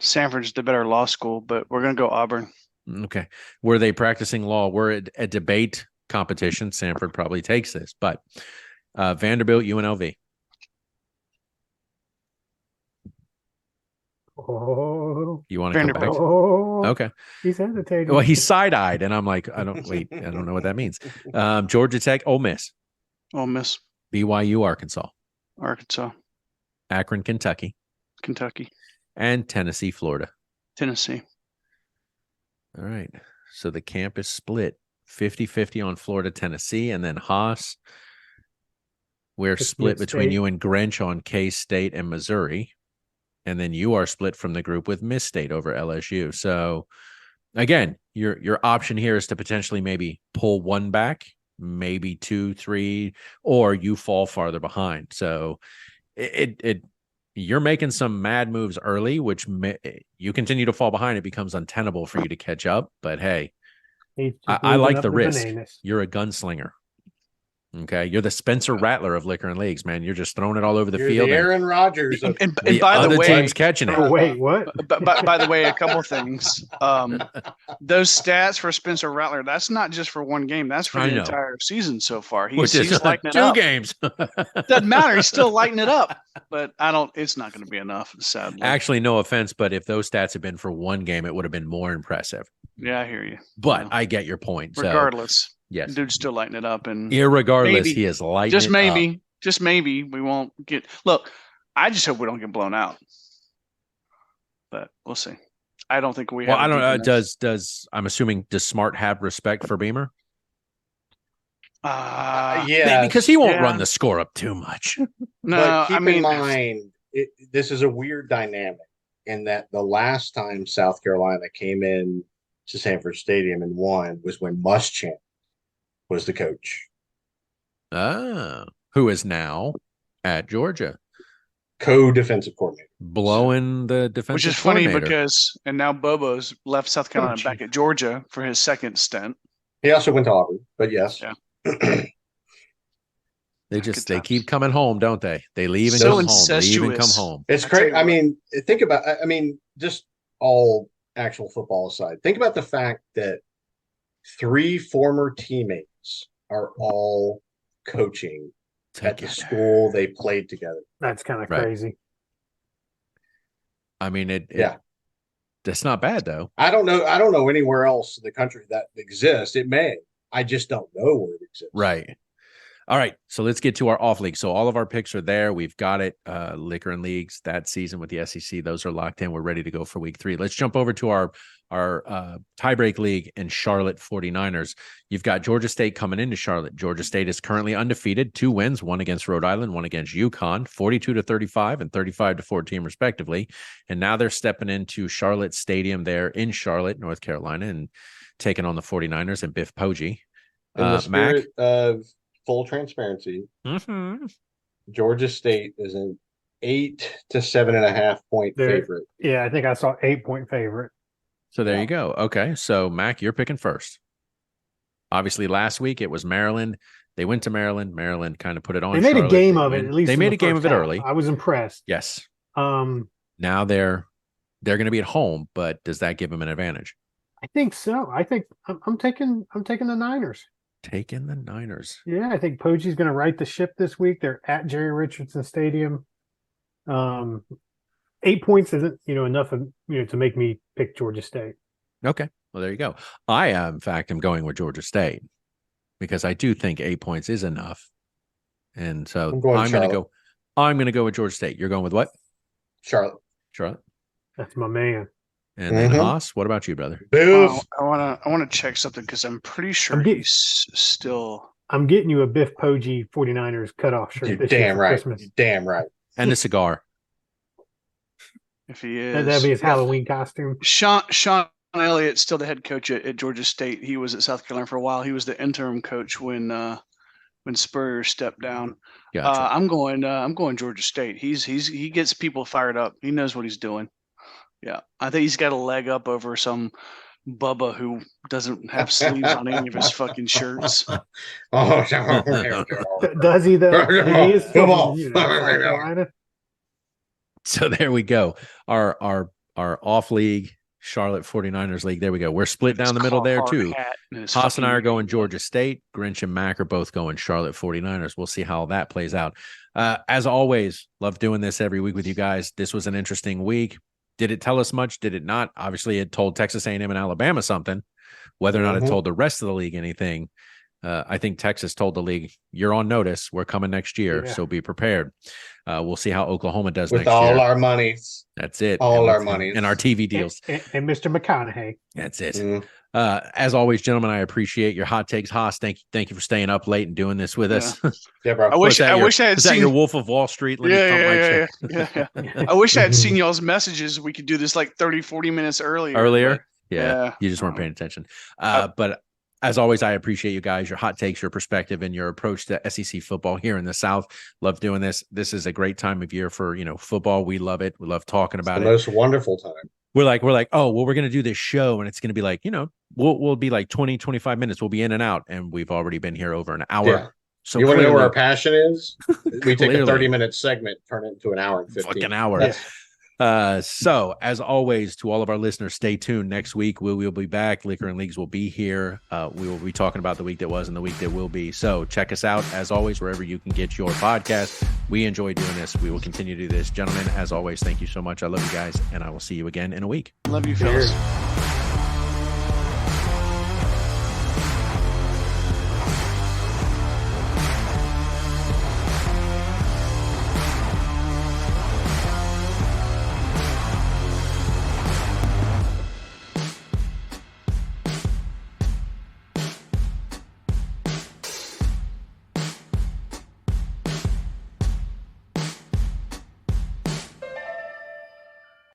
Speaker 1: Sanford's the better law school, but we're gonna go Auburn.
Speaker 7: Okay. Were they practicing law? We're at a debate competition. Samford probably takes this, but Vanderbilt, UNLV.
Speaker 6: Oh,
Speaker 7: You want to come back?
Speaker 1: Vanderbilt.
Speaker 6: oh.
Speaker 7: Okay.
Speaker 6: He's hesitating.
Speaker 7: Well, he's side-eyed, and I'm like, I don't know what that means. Georgia Tech, Ole Miss.
Speaker 1: Ole Miss.
Speaker 7: BYU, Arkansas.
Speaker 1: Arkansas.
Speaker 7: Akron, Kentucky.
Speaker 1: Kentucky.
Speaker 7: and Tennessee, Florida.
Speaker 1: Tennessee.
Speaker 7: All right. So the camp is split 50-50 on Florida, Tennessee, and then Haas. We're
Speaker 6: 50
Speaker 7: split
Speaker 6: at
Speaker 7: between
Speaker 6: State.
Speaker 7: you and Grinch on K-State and Missouri. And then you are split from the group with Miss State over LSU. So again, your option here is to potentially maybe pull one back, maybe 2, 3, or you fall farther behind. So you're making some mad moves early, which you continue to fall behind. It becomes untenable for you to catch up. But hey,
Speaker 6: He's just
Speaker 7: I
Speaker 6: moving
Speaker 7: like
Speaker 6: up
Speaker 7: the risk.
Speaker 6: bananas.
Speaker 7: You're a gunslinger. Okay. You're the Spencer Rattler of Liquor and Leagues, man. You're just throwing it all over the
Speaker 3: You're
Speaker 7: field.
Speaker 3: the Aaron Rodgers of
Speaker 1: And
Speaker 7: the
Speaker 1: by the
Speaker 7: other
Speaker 1: way,
Speaker 7: team's catching it.
Speaker 6: Oh, wait, what?
Speaker 1: by the way, a couple things. Those stats for Spencer Rattler, that's not just for one game. That's for
Speaker 7: I
Speaker 1: the
Speaker 7: know.
Speaker 1: entire season so far.
Speaker 7: Which is
Speaker 1: He's lighting it
Speaker 7: 2
Speaker 1: up.
Speaker 7: games.
Speaker 1: Doesn't matter. He's still lighting it up. But it's not going to be enough, sadly.
Speaker 7: Actually, no offense, but if those stats had been for one game, it would have been more impressive.
Speaker 1: Yeah, I hear you.
Speaker 7: But
Speaker 1: Yeah.
Speaker 7: I get your point. So,
Speaker 1: Regardless,
Speaker 7: yes.
Speaker 1: dude's still lighting it up. And
Speaker 7: Irregardless,
Speaker 1: maybe,
Speaker 7: he is lighting
Speaker 1: just
Speaker 7: it
Speaker 1: maybe we won't get. Look, I just hope we don't get blown out. But we'll see. I don't think we
Speaker 7: Well,
Speaker 1: have.
Speaker 7: I don't know.
Speaker 1: defense.
Speaker 7: Does I'm assuming does Smart have respect for Beamer?
Speaker 3: yeah,
Speaker 7: Because he won't
Speaker 1: yeah.
Speaker 7: run the score up too much.
Speaker 1: No,
Speaker 3: but keep
Speaker 1: I mean,
Speaker 3: in mind, this is a weird dynamic in that the last time South Carolina came in to Sanford Stadium and won was when Muschamp was the coach,
Speaker 7: Who is now at Georgia,
Speaker 3: co-defensive coordinator.
Speaker 7: blowing the defensive
Speaker 1: which is funny
Speaker 7: coordinator.
Speaker 1: because now Bobo's left South Carolina
Speaker 6: Coach.
Speaker 1: back at Georgia for his second stint.
Speaker 3: He also went to Auburn, but yes.
Speaker 1: Yeah.
Speaker 7: they
Speaker 1: Good times.
Speaker 7: keep coming home, don't they? They leave and
Speaker 1: So
Speaker 7: come home. Leave and come
Speaker 1: incestuous.
Speaker 7: home.
Speaker 3: It's
Speaker 1: I tell
Speaker 3: crazy.
Speaker 1: you
Speaker 3: I
Speaker 1: what.
Speaker 3: mean, think about, just all actual football aside, think about the fact that 3 former teammates are all coaching at the
Speaker 7: Together.
Speaker 3: school they played together.
Speaker 6: That's kind of
Speaker 7: Right.
Speaker 6: crazy.
Speaker 7: I mean,
Speaker 3: Yeah.
Speaker 7: That's not bad though.
Speaker 3: I don't know anywhere else in the country that exists. It may. I just don't know where it exists.
Speaker 7: Right. All right. So let's get to our off league. So all of our picks are there. We've got it. Liquor and Leagues that season with the SEC. Those are locked in. We're ready to go for week 3. Let's jump over to our tiebreak league and Charlotte 49ers. You've got Georgia State coming into Charlotte. Georgia State is currently undefeated, 2 wins, 1 against Rhode Island, 1 against UConn, 42-35 and 35-14 respectively. And now they're stepping into Charlotte Stadium there in Charlotte, North Carolina, and taking on the 49ers and Biff Poggi.
Speaker 3: In the
Speaker 7: Mac.
Speaker 3: spirit of full transparency, Georgia State is an 8 to 7.5 point
Speaker 6: They're-
Speaker 3: favorite.
Speaker 6: Yeah, I think I saw 8-point favorite.
Speaker 7: So there
Speaker 3: Yeah.
Speaker 7: you go. Okay. So Mac, you're picking first. Obviously, last week it was Maryland. They went to Maryland. Maryland kind of put it on.
Speaker 6: They made
Speaker 7: Charlotte.
Speaker 6: a game
Speaker 7: They
Speaker 6: of it.
Speaker 7: win.
Speaker 6: At least
Speaker 7: they
Speaker 6: in
Speaker 7: made
Speaker 6: the
Speaker 7: a game
Speaker 6: first
Speaker 7: of it
Speaker 6: half.
Speaker 7: early.
Speaker 6: I was impressed.
Speaker 7: Yes.
Speaker 6: Um,
Speaker 7: Now they're going to be at home, but does that give them an advantage?
Speaker 6: I think so. I think I'm taking the Niners.
Speaker 7: Taking the Niners.
Speaker 6: Yeah, I think Poggi's going to right the ship this week. They're at Jerry Richardson Stadium. 8 points isn't enough to make me pick Georgia State.
Speaker 7: Okay. Well, there you go. I, in fact, am going with Georgia State because I do think 8 points is enough. And so
Speaker 3: I'm going
Speaker 7: I'm going to
Speaker 3: Charlotte.
Speaker 7: go. I'm going to go with Georgia State. You're going with what?
Speaker 3: Charlotte.
Speaker 7: Charlotte.
Speaker 6: That's my man.
Speaker 7: And then
Speaker 3: Mhm.
Speaker 7: Haas. What about you, brother?
Speaker 3: Boof.
Speaker 1: I wanna check something because I'm pretty sure
Speaker 6: I'm getting-
Speaker 1: he's still.
Speaker 6: I'm getting you a Biff Poggi 49ers cutoff shirt
Speaker 3: You're
Speaker 6: this year
Speaker 3: damn
Speaker 6: for
Speaker 3: right.
Speaker 6: Christmas.
Speaker 3: You're damn right.
Speaker 7: And the cigar.
Speaker 1: If he is,
Speaker 6: That'd be his Halloween costume.
Speaker 1: Sean Elliott's still the head coach at Georgia State. He was at South Carolina for a while. He was the interim coach when Spurrier stepped down.
Speaker 7: Gotcha.
Speaker 1: I'm going Georgia State. He gets people fired up. He knows what he's doing. Yeah, I think he's got a leg up over some Bubba who doesn't have sleeves on any of his fucking shirts.
Speaker 3: Oh,
Speaker 6: Does he though? He is
Speaker 3: Come
Speaker 6: from,
Speaker 3: on.
Speaker 6: South Carolina.
Speaker 7: So there we go. Our off league, Charlotte 49ers league. There we go. We're split down the middle there too. Haas and I are going Georgia State. Grinch and Mac are both going Charlotte 49ers. We'll see how that plays out. As always, love doing this every week with you guys. This was an interesting week. Did it tell us much? Did it not? Obviously, it told Texas A&M and Alabama something. Whether or not it told the rest of the league anything, I think Texas told the league, "You're on notice. We're coming next year,
Speaker 6: Yeah.
Speaker 7: so be prepared." We'll see how Oklahoma does
Speaker 3: With
Speaker 7: next
Speaker 3: all
Speaker 7: year.
Speaker 3: our monies.
Speaker 7: That's it.
Speaker 3: all our
Speaker 7: and
Speaker 3: monies.
Speaker 7: and our TV deals.
Speaker 6: And Mr. McConaughey.
Speaker 7: That's it.
Speaker 3: Mm.
Speaker 7: As always, gentlemen, I appreciate your hot takes. Haas, thank you for staying up late and doing this with us.
Speaker 3: Yeah, bro.
Speaker 1: I wish I had
Speaker 7: Is that
Speaker 1: seen
Speaker 7: your Wolf of Wall Street? Let me thump my chair.
Speaker 1: yeah. I wish I had seen y'all's messages. We could do this like 30, 40 minutes earlier.
Speaker 7: Earlier?
Speaker 1: but-
Speaker 7: Yeah, you just weren't paying attention. But as always, I appreciate you guys, your hot takes, your perspective, and your approach to SEC football here in the South. Love doing this. This is a great time of year for football. We love it. We love talking
Speaker 3: It's
Speaker 7: about
Speaker 3: the
Speaker 7: it.
Speaker 3: most wonderful time.
Speaker 7: We're like, oh, well, we're going to do this show and it's going to be like, we'll be like 20, 25 minutes. We'll be in and out. And we've already been here over an hour.
Speaker 3: Yeah.
Speaker 7: So
Speaker 3: You want to know where our
Speaker 7: clearly-
Speaker 3: passion is? We take a
Speaker 7: Clearly.
Speaker 3: 30-minute segment, turn it into an hour and 15.
Speaker 7: Fucking hour.
Speaker 3: Yes.
Speaker 7: So as always, to all of our listeners, stay tuned. Next week, we will be back. Liquor and Leagues will be here. We will be talking about the week that was and the week that will be. So check us out, as always, wherever you can get your podcast. We enjoy doing this. We will continue to do this. Gentlemen, as always, thank you so much. I love you guys, and I will see you again in a week.
Speaker 1: Love you, fellas.